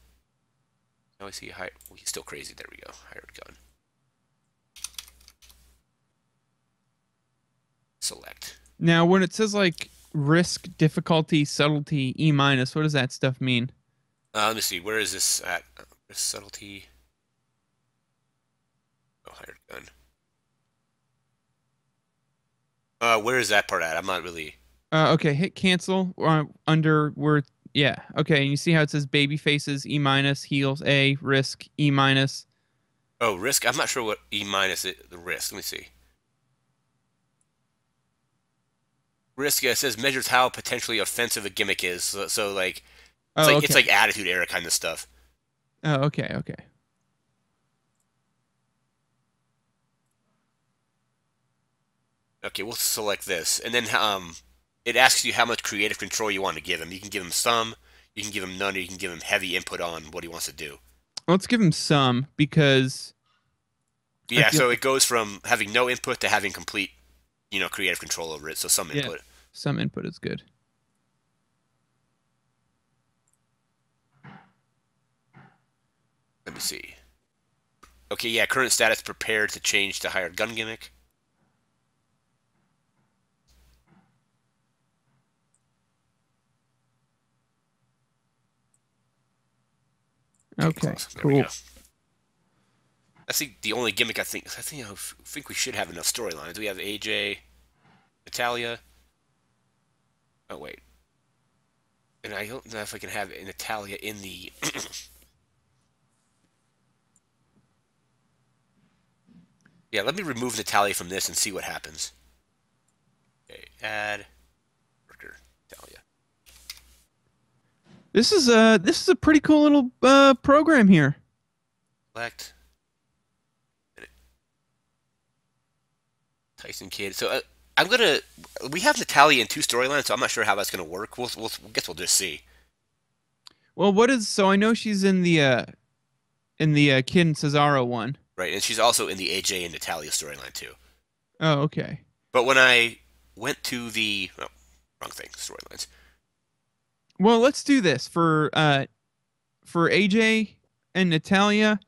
Now I see hired. Well, he's still crazy. There we go. Hired gun. Select.
Now, when it says like risk, difficulty, subtlety, E minus, what does that stuff mean?
Let me see. Where is this at? Subtlety. Oh, hired gun. Where is that part at? I'm not really.
Okay, hit cancel under where. Yeah. Okay, and you see how it says baby faces E minus, heels A, risk E minus.
Oh, risk. I'm not sure what E minus is. The risk. Let me see. Risk. Yeah, it says measures how potentially offensive a gimmick is. So like, it's
Oh,
like it's
okay.
like attitude era kind of stuff.
Oh, okay, okay.
Okay, we'll select this, and then it asks you how much creative control you want to give him. You can give him some, you can give him none, or you can give him heavy input on what he wants to do.
Let's give him some because I
Yeah,
feel
so
like
it goes from having no input to having complete, creative control over it. So some
yeah,
input.
some input is good.
Let me see. Okay, yeah, current status prepared to change to higher gun gimmick. Getting
Okay,
close. There we
cool.
go. That's the only gimmick I think we should have enough storylines. We have AJ, Natalia. Oh wait, and I don't know if I can have Natalia in the. Yeah, let me remove Natalia from this and see what happens. Okay, add worker Natalia.
This is a pretty cool little program here.
Select Tyson Kidd. So I'm gonna. We have Natalia in two storylines, so I'm not sure how that's gonna work. We'll guess we'll just see.
Well, what is so I know she's in the Kid and Cesaro one.
Right, and she's also in the AJ and Natalia storyline too.
Oh, okay.
But when I went to the wrong thing storylines.
Well, let's do this for AJ and Natalia.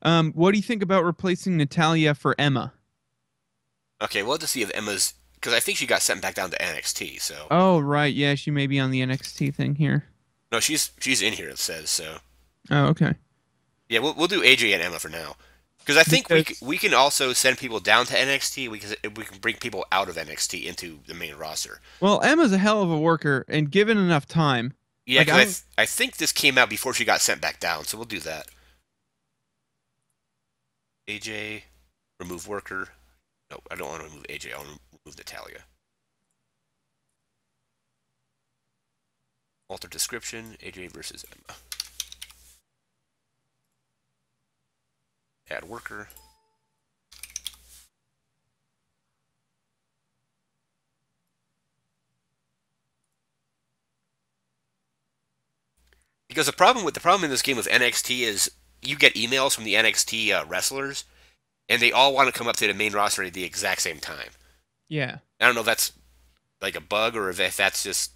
What do you think about replacing Natalia for Emma?
Okay, we'll have to see if Emma's because I think she got sent back down to NXT. So
Oh, right. Yeah, she may be on the NXT thing here.
no, she's in here. It says so.
Oh, okay.
Yeah, we'll do AJ and Emma for now because I think
Because
we can also send people down to NXT. We can bring people out of NXT into the main roster.
well, Emma's a hell of a worker, and given enough time,
Yeah,
like
because
I'm
I think this came out before she got sent back down, so we'll do that. AJ, remove worker. No, I don't want to remove AJ. I want to remove Natalia. Alter description: AJ versus Emma. Add worker. Because the problem in this game with NXT is you get emails from the NXT wrestlers, and they all want to come up to the main roster at the exact same time.
yeah.
I don't know if that's like a bug or if that's just.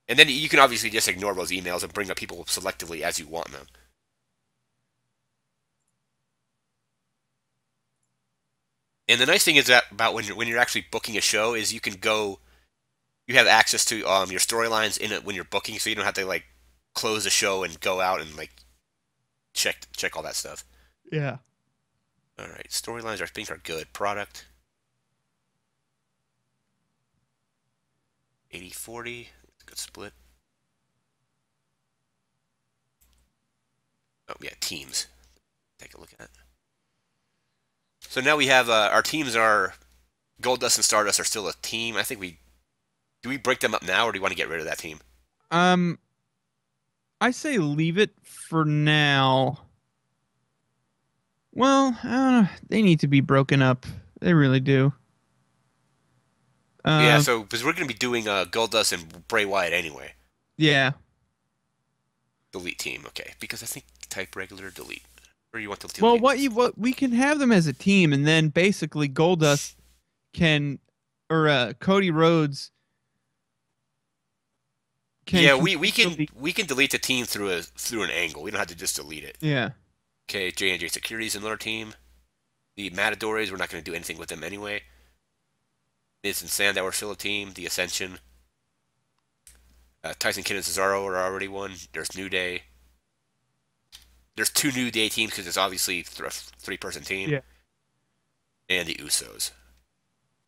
And then you can obviously just ignore those emails and bring up people selectively as you want them. And the nice thing is that about when you're actually booking a show is you have access to your storylines in it when you're booking, so you don't have to like close the show and go out and like check all that stuff.
Yeah.
All right, storylines I think are good. Product 80/40, good split. Oh yeah, teams. Take a look at it. So now we have our teams are Goldust and Stardust are still a team. I think we break them up now, or do you want to get rid of that team?
Um, I say leave it for now. Well, I don't know. They need to be broken up. They really do.
Yeah,
Uh,
so because we're going to be doing Goldust and Bray Wyatt anyway.
yeah.
Delete team, okay. Because I think type regular delete. Or you want to
Well,
delete?
what we can have them as a team, and then basically Goldust can, or Cody Rhodes can
Yeah, we
still
can
be.
we can delete the team through an angle. We don't have to just delete it.
Yeah.
Okay, J&J Security's another team. The Matadores, we're not going to do anything with them anyway. Miz and Sandow are still a team. The Ascension. Tyson Kidd and Cesaro are already one. There's New Day. There's two New Day teams because it's obviously a three-person team.
Yeah.
And the Usos.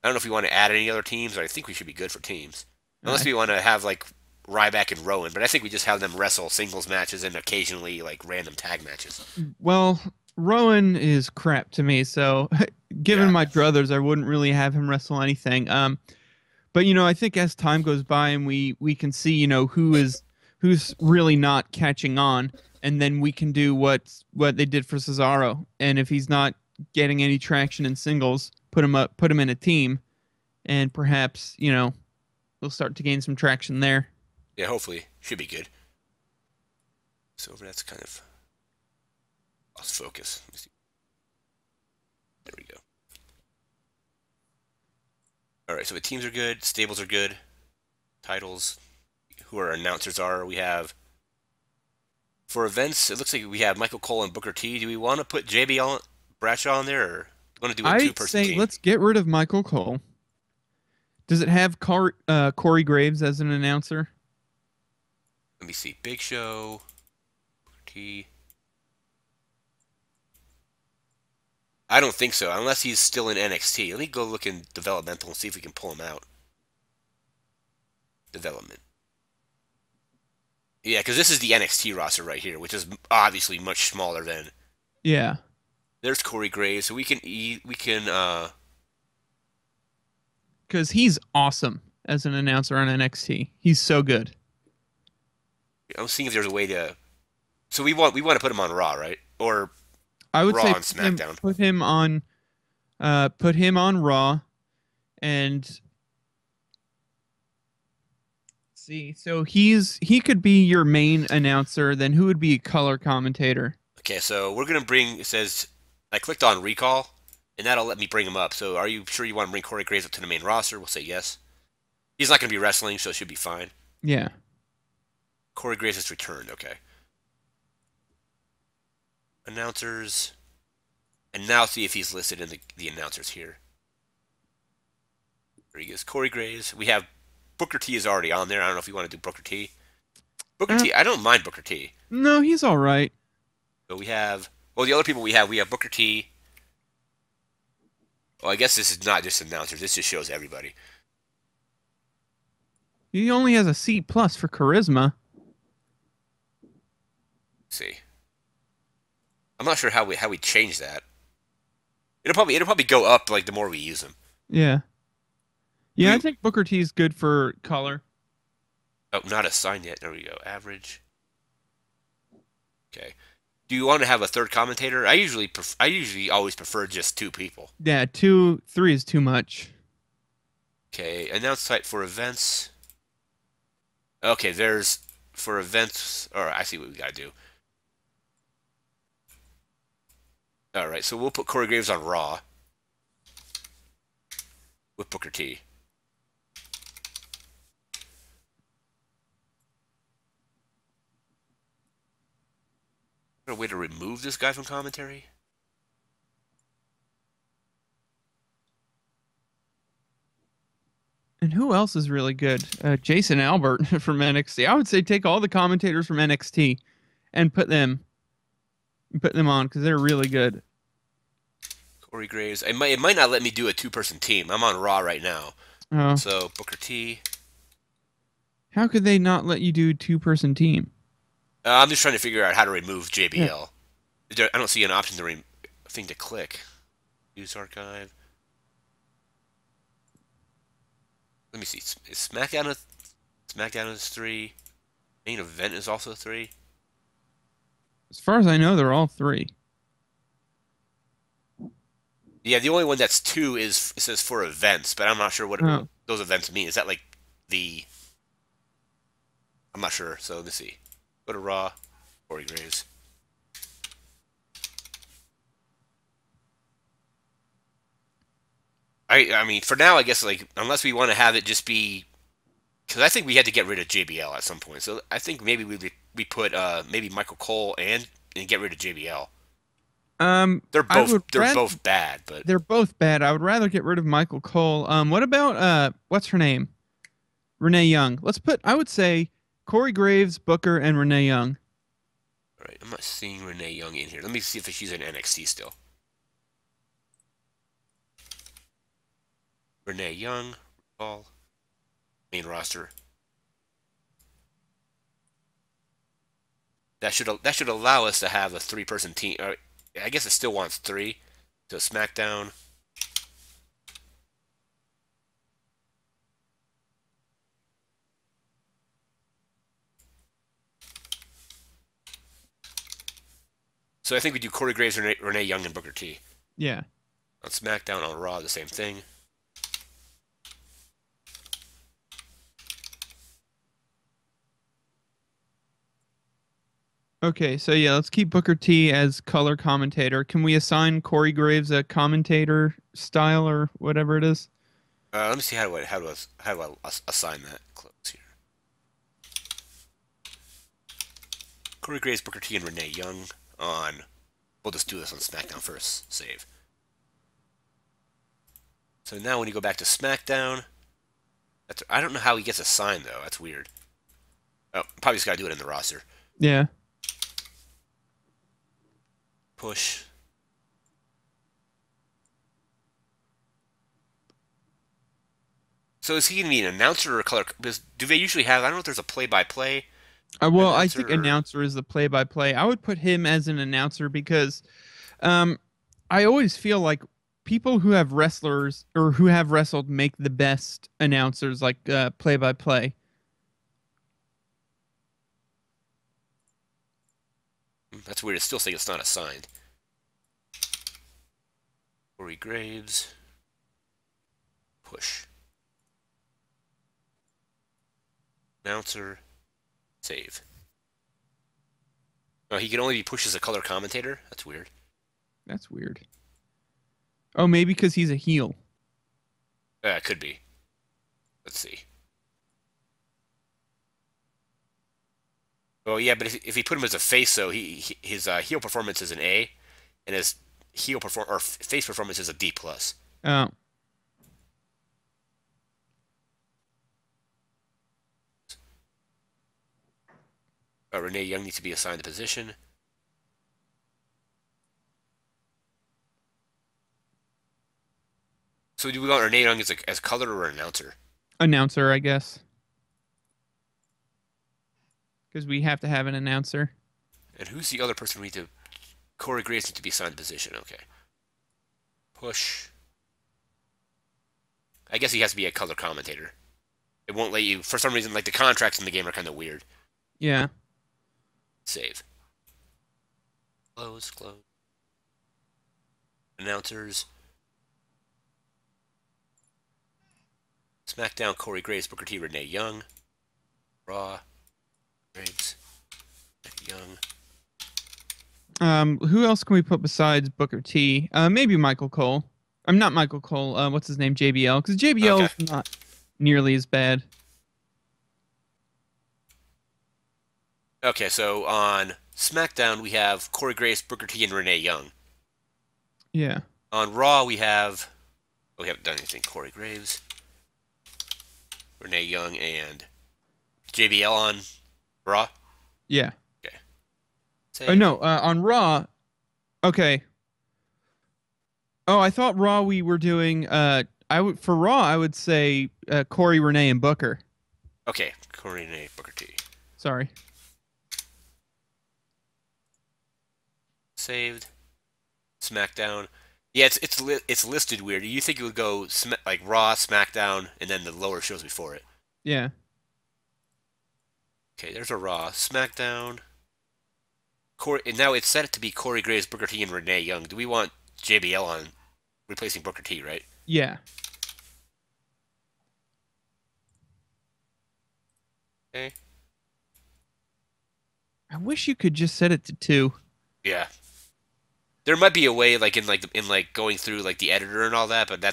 I don't know if we want to add any other teams, but I think we should be good for teams. Unless
I,
we want to have like Ryback and Rowan, but I think we just have them wrestle singles matches and occasionally like random tag matches.
well, Rowan is crap to me, so given
Yeah.
my druthers, I wouldn't really have him wrestle anything. But I think as time goes by and we can see, who's really not catching on, and then we can do what they did for Cesaro. And if he's not getting any traction in singles, put him in a team, and perhaps they'll start to gain some traction there.
Yeah, hopefully. Should be good. So that's kind of lost focus. Let me see. There we go. All right, so the teams are good, stables are good, titles, who our announcers are. We have for events. It looks like we have Michael Cole and Booker T. Do we want to put JB Bradshaw on there, or want to do a
I'd
two-person
say
team?
let's get rid of Michael Cole. Does it have Corey Graves as an announcer?
Let me see. Big Show, Booker T. I don't think so, unless he's still in NXT. Let me go look in developmental and see if we can pull him out. Development. Yeah, because this is the NXT roster right here, which is obviously much smaller than.
Yeah,
There's Corey Graves, so
because he's awesome as an announcer on NXT. He's so good.
I'm seeing if there's a way to. So we want to put him on Raw, right? Or
I would
Raw
say
and SmackDown.
put him on Raw and see. So he could be your main announcer. Then who would be a color commentator?
Okay, so we're gonna bring. It says I clicked on Recall, and that'll let me bring him up. So are you sure you want to bring Corey Graves up to the main roster? We'll say yes. He's not gonna be wrestling, so it should be fine.
Yeah.
Corey Graves has returned. Okay. Announcers, and now see if he's listed in the announcers here. There he is. Corey Graves. We have Booker T is already on there. I don't know if you want to do Booker T. Booker
Uh,
T. I don't mind Booker T.
no, he's all right.
But we have. Well, the other people we have Booker T. Well, I guess this is not just announcers. This just shows everybody.
He only has a C plus for charisma.
Let's see. I'm not sure how we change that. It'll probably go up like the more we use them.
Yeah. Yeah, I
We
think Booker T is good for color.
oh not assigned yet. There we go. Average. Okay. Do you want to have a third commentator? I usually always prefer just two people.
Yeah, 3 is too much.
Okay. Announce site for events. Okay. There's for events. Or I see what we gotta do. All right. So we'll put Corey Graves on Raw with Booker T. Is there a way to remove this guy from commentary?
And who else is really good? Jason Albert from NXT. I would say take all the commentators from NXT and put them on because they're really good.
Corey Graves. It might not let me do a two-person team. I'm on Raw right now.
Oh,
So Booker T.
how could they not let you do a 2-person team?
I'm just trying to figure out how to remove
Yeah.
JBL. I don't see an option thing to click. Use archive. Let me see. SmackDown is 3. Main event is also 3.
As far as I know, they're all 3.
Yeah, the only one that's 2 is it says for events, but I'm not sure what
Oh,
those events mean. Is that like the? I'm not sure. So let's see. Go to Raw. Corey Graves. I mean for now I guess like unless we want to have it just be because I think we had to get rid of JBL at some point. So I think maybe we put maybe Michael Cole and get rid of JBL. They're
I
both
would
they're
rather.
both bad, but
They're both bad. I would rather get rid of Michael Cole. What about what's her name? Renee Young. I would say Corey Graves, Booker, and Renee Young.
all right. I'm not seeing Renee Young in here. Let me see if she's in NXT still. Renee Young, all main roster. That should allow us to have a three-person team. I guess it still wants 3. So SmackDown. So I think we do Corey Graves, Renee Young, and Booker T.
Yeah.
On SmackDown, on Raw, the same thing.
Okay, so yeah, let's keep Booker T as color commentator. Can we assign Corey Graves a commentator style or whatever it is?
Let me see how do I assign that close here. Corey Graves, Booker T, and Renee Young on. We'll just do this on SmackDown first. Save. So now when you go back to SmackDown, I don't know how he gets assigned though. That's weird. Oh, probably just got to do it in the roster.
Yeah.
Push. So is he going to be an announcer or a color? Because do they usually have? I don't know if there's a play-by-play
Well, I
announcer
think
or.
announcer is the play-by-play. I would put him as an announcer because um, I always feel like people who have wrestlers or who have wrestled make the best announcers, like play-by-play.
That's weird. It's still saying it's not assigned. Corey Graves. Push. Announcer. Save. Oh, he can only be pushed as a color commentator? That's weird.
That's weird. Oh, maybe because he's a heel.
It could be. Let's see. Well, yeah, but if he put him as a face, though, his heel performance is an A, and his face performance is a D plus.
Oh,
Renee Young needs to be assigned a position. So do we want Renee Young as color or announcer?
announcer, I guess, because we have to have an announcer.
And who's the other person we need to? Corey Graves needs to be assigned a position. Okay. Push. I guess he has to be a color commentator. It won't let you, for some reason, like the contracts in the game are kind of weird.
Yeah.
Save. Close, close. Announcers. SmackDown, Corey Graves, Booker T, Renee Young. Raw, Graves, Young.
Who else can we put besides Booker T? Maybe Michael Cole. I'm not Michael Cole. What's his name? JBL. Because JBL
Okay.
is not nearly as bad.
Okay, so on SmackDown, we have Corey Graves, Booker T, and Renee Young.
Yeah.
On Raw, we have. Oh, we haven't done anything. Corey Graves, Renee Young, and JBL on Raw.
Yeah.
Okay.
Oh
Save.
no. On Raw. Okay. Oh, I thought Raw we were doing. I would for Raw I would say Corey, Renee, and Booker.
Okay, Corey, Renee, Booker T.
Sorry.
Saved. SmackDown. Yeah, it's listed weird. You think it would go like Raw, SmackDown, and then the lower shows before it?
Yeah.
Okay, there's a Raw, SmackDown. Corey, and now it's set to be Corey Graves, Booker T, and Renee Young. Do we want JBL on replacing Booker T? Right?
Yeah.
Okay.
I wish you could just set it to two.
Yeah. There might be a way, like going through like the editor and all that, but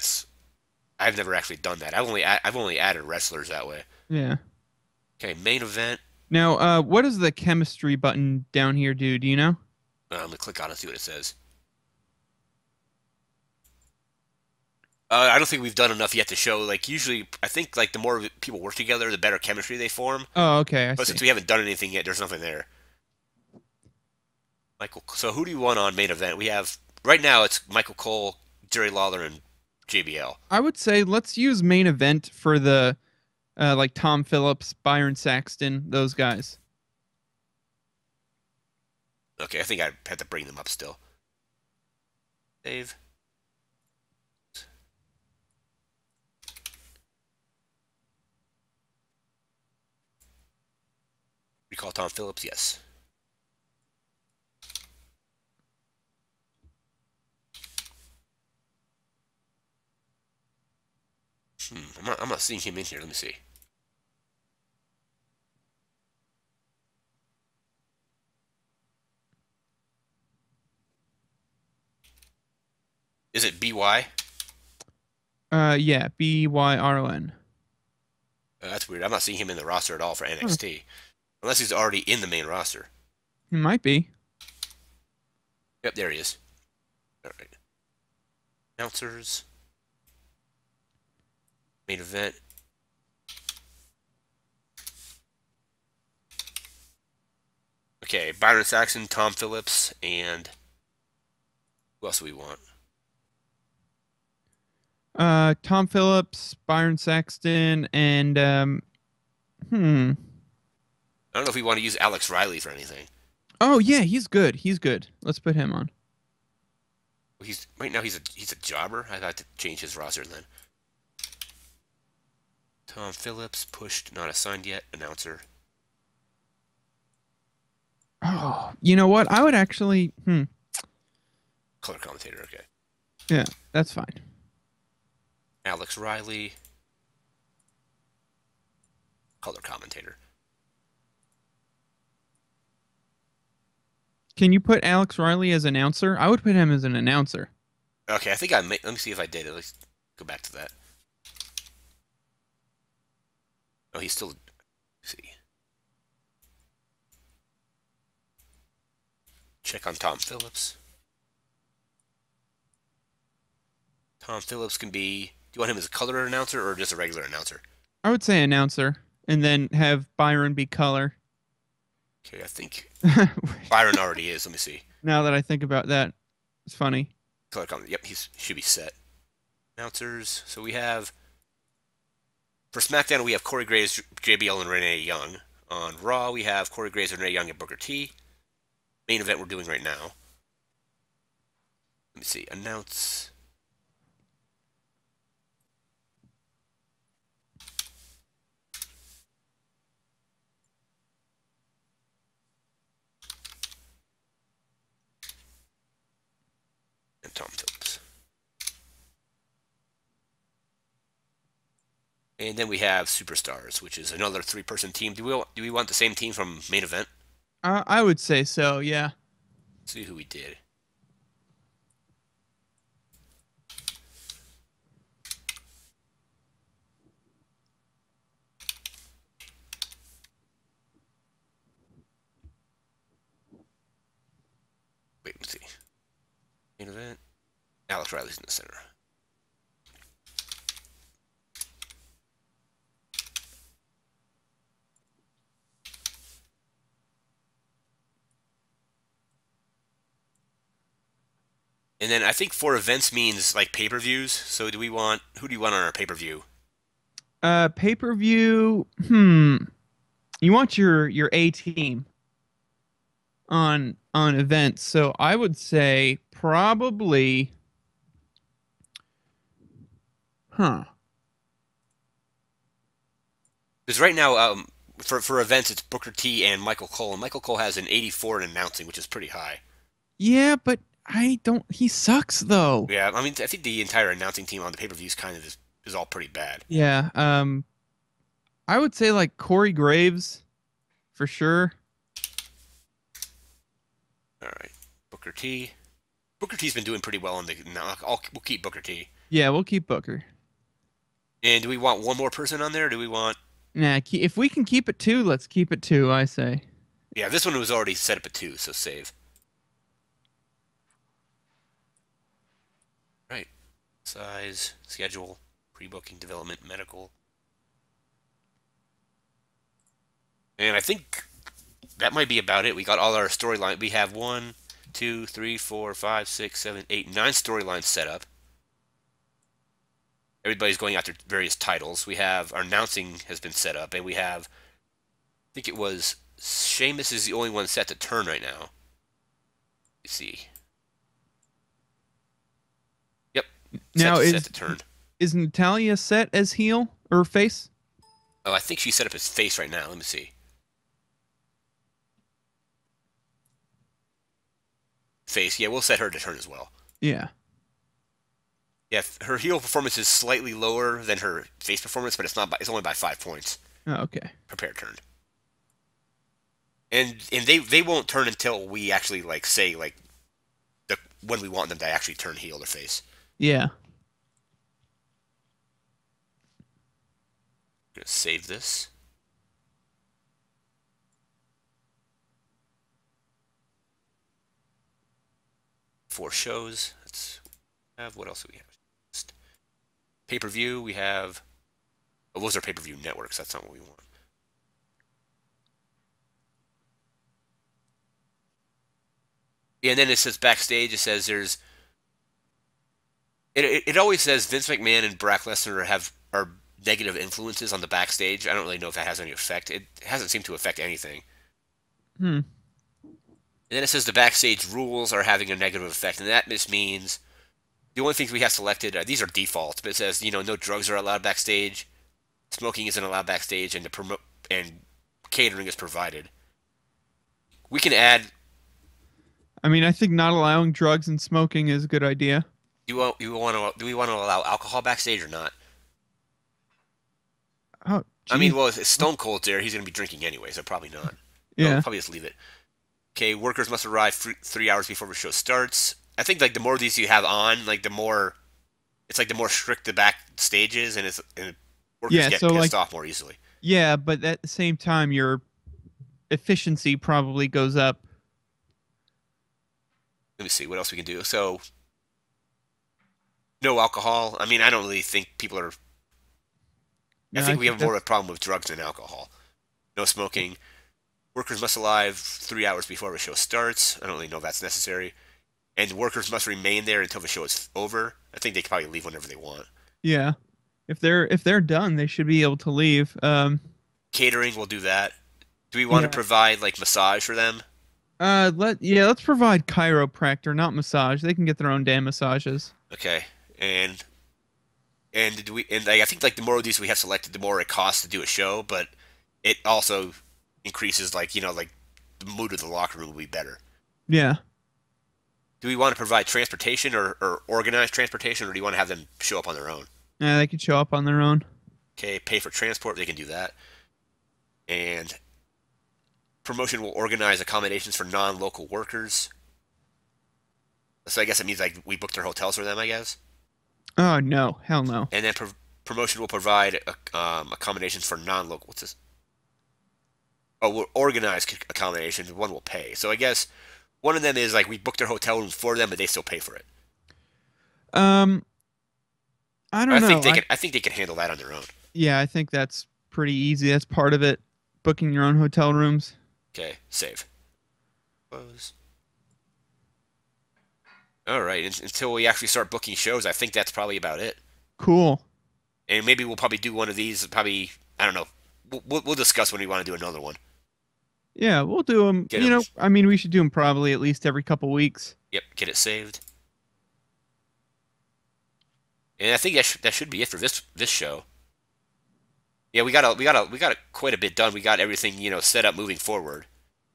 I've never actually done that. I've only added wrestlers that way.
Yeah.
Okay, main event.
Now, what does the chemistry button down here do? Do you know?
I'm gonna click on it and see what it says. I don't think we've done enough yet to show. Like usually, I think like the more people work together, the better chemistry they form.
Oh, okay. I
But
see.
since we haven't done anything yet, there's nothing there. Michael. So who do you want on main event? We have right now. It's Michael Cole, Jerry Lawler, and JBL.
I would say let's use main event for the like Tom Phillips, Byron Saxton, those guys.
Okay, I think I have to bring them up still. Dave. Recall Tom Phillips. Yes. I'm not seeing him in here. Let me see. Is it BY?
Yeah, Byron.
That's weird. I'm not seeing him in the roster at all for
Huh,
NXT. Unless he's already in the main roster.
he might be.
Yep, there he is. All right. Announcers. Main event. Okay, Byron Saxon, Tom Phillips, and who else do we want?
Tom Phillips, Byron Saxton, and hmm.
I don't know if we want to use Alex Riley for anything.
Oh yeah, he's good. He's good. Let's put him on.
He's right now. He's a jobber. I got to change his roster then. Tom Phillips pushed, not assigned yet. Announcer,
Oh, you know what? I would actually.
color commentator. Okay,
Yeah, that's fine.
Alex Riley, color commentator.
Can you put Alex Riley as announcer? I would put him as an announcer.
Okay, I think I made. Let me see if I did it. Let's go back to that. Oh, he's still. Let's see. Check on Tom Phillips. Tom Phillips can be. Do you want him as a color announcer or just a regular announcer?
I would say announcer, and then have Byron be color.
Okay, I think Byron already is. Let me see.
Now that I think about that, it's funny.
Color comment. Yep, he should be set. Announcers. So we have for SmackDown we have Corey Graves, JBL, and Renee Young. On Raw we have Corey Graves, Renee Young, and Booker T. Main event we're doing right now. Let me see. Announce. And Tom Phillips. And then we have Superstars, which is another three-person team. Do we want the same team from main event?
I would say so. Yeah.
Let's see who we did. Wait, let's see. Main event. Alex Riley's in the center. And then I think for events means like pay-per-views. So who do you want on our pay-per-view?
Pay-per-view. You want your A team on events, so I would say probably. Huh.
Because right now, for events, it's Booker T and Michael Cole, and Michael Cole has an 84 in announcing, which is pretty high.
Yeah, but I don't. He sucks though.
Yeah, I mean, I think the entire announcing team on the pay-per-views kind of is all pretty bad.
Yeah. I would say like Corey Graves for sure.
All right, Booker T. Booker T's been doing pretty well in the. No, we'll keep Booker T.
Yeah, we'll keep Booker.
And do we want one more person on there? Or do we want?
Nah, if we can keep it two, let's keep it two. I say.
Yeah, this one was already set up at 2, so save. Right, size, schedule, pre-booking, development, medical, and I think that might be about it. We got all our storyline. We have 1, 2, 3, 4, 5, 6, 7, 8, 9 storylines set up. Everybody's going after various titles. We have our announcing has been set up, and we have, I think it was Sheamus is the only one set to turn right now. Let's see. Yep,
Now
set to turn.
is Natalia set as heel or face?
Oh, I think she's set up as face right now. Let me see. Face. Yeah, we'll set her to turn as well.
Yeah.
Yeah, her heel performance is slightly lower than her face performance, but it's only by 5 points.
Oh, okay.
Prepare turn. And they won't turn until we actually like say like when we want them to actually turn heel or face.
Yeah.
I'm gonna save this. 4 shows. Let's have what else do we have? Pay per view. We have. Oh, those are pay per view networks. That's not what we want. Yeah, and then it says backstage. It says there's. It always says Vince McMahon and Brock Lesnar have are negative influences on the backstage. I don't really know if that has any effect. It hasn't seemed to affect anything.
Hmm.
And then it says the backstage rules are having a negative effect, and that just means the only things we have selected these are defaults, but it says no drugs are allowed backstage, smoking isn't allowed backstage, and and catering is provided. We can add.
I mean, I think not allowing drugs and smoking is a good idea.
Do we want to allow alcohol backstage or not?
Oh,
I mean,
geez.
well, if Stone Cold's there, he's going to be drinking anyway, so probably not. So we'll
Yeah.
probably just leave it. Okay, workers must arrive 3 hours before the show starts. I think like the more of these you have on, like the more it's like the more strict the backstage is, and workers
Yeah.
get
So like,
pissed off more easily.
yeah, but at the same time, your efficiency probably goes up.
Let me see what else we can do. So no alcohol. I mean, I don't really think people are. I
Yeah, I
think we
think
have more of a
that's
problem with drugs than alcohol. No smoking. Workers must arrive 3 hours before the show starts. I don't really know if that's necessary. And workers must remain there until the show is over. I think they can probably leave whenever they want.
yeah. If they're done, they should be able to leave.
Catering, we'll do that. Do we want to
Yeah.
provide like massage for them?
Let's provide chiropractor, not massage. They can get their own damn massages.
Okay. And do we and like, I think like the more of these we have selected, the more it costs to do a show, but it also increases like the mood of the locker room will be better.
Yeah.
Do we want to provide transportation or organize transportation, or do you want to have them show up on their own?
Yeah, they can show up on their own.
Okay, pay for transport, they can do that. And promotion will organize accommodations for non-local workers. So I guess it means like we book their hotels for them, I guess.
Oh no, hell no.
And then promotion will provide accommodations for non-local. What's this? Oh, we'll organize accommodations. One will pay. So I guess one of them is like we book their hotel room for them, but they still pay for it.
Um, I don't know.
I think they can handle that on their own.
Yeah, I think that's pretty easy. That's part of it. Booking your own hotel rooms.
Okay, save. Close. All right. Until we actually start booking shows, I think that's probably about it.
Cool.
And maybe we'll probably do one of these. Probably I don't know. We'll discuss when we want to do another one.
Yeah, we'll do them.
Get them.
I mean, we should do them probably at least every couple weeks.
Yep. Get it saved. And I think that should be it for this show. Yeah, we got quite a bit done. We got everything set up moving forward.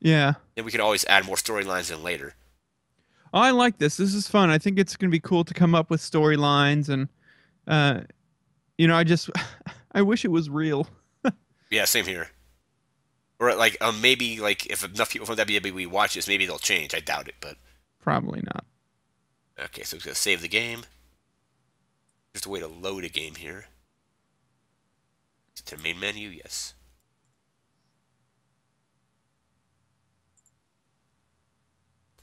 Yeah.
Then we can always add more storylines in later.
Oh, I like this. This is fun. I think it's going to be cool to come up with storylines and, uh, I just, I wish it was real.
Yeah, same here. Or like maybe like if enough people from WWE watch this, maybe they'll change. I doubt it, but
Probably not.
okay. So we're gonna save the game. Just a way to load a game here. To the main menu, yes.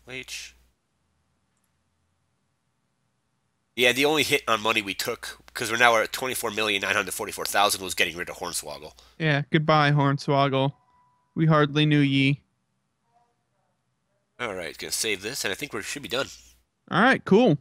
H. Yeah, the only hit on money we took because we're now at 24,944,000 was getting rid of Hornswoggle.
Yeah. Goodbye, Hornswoggle. We hardly knew ye.
All right, gonna save this, and I think we should be done.
All right. Cool.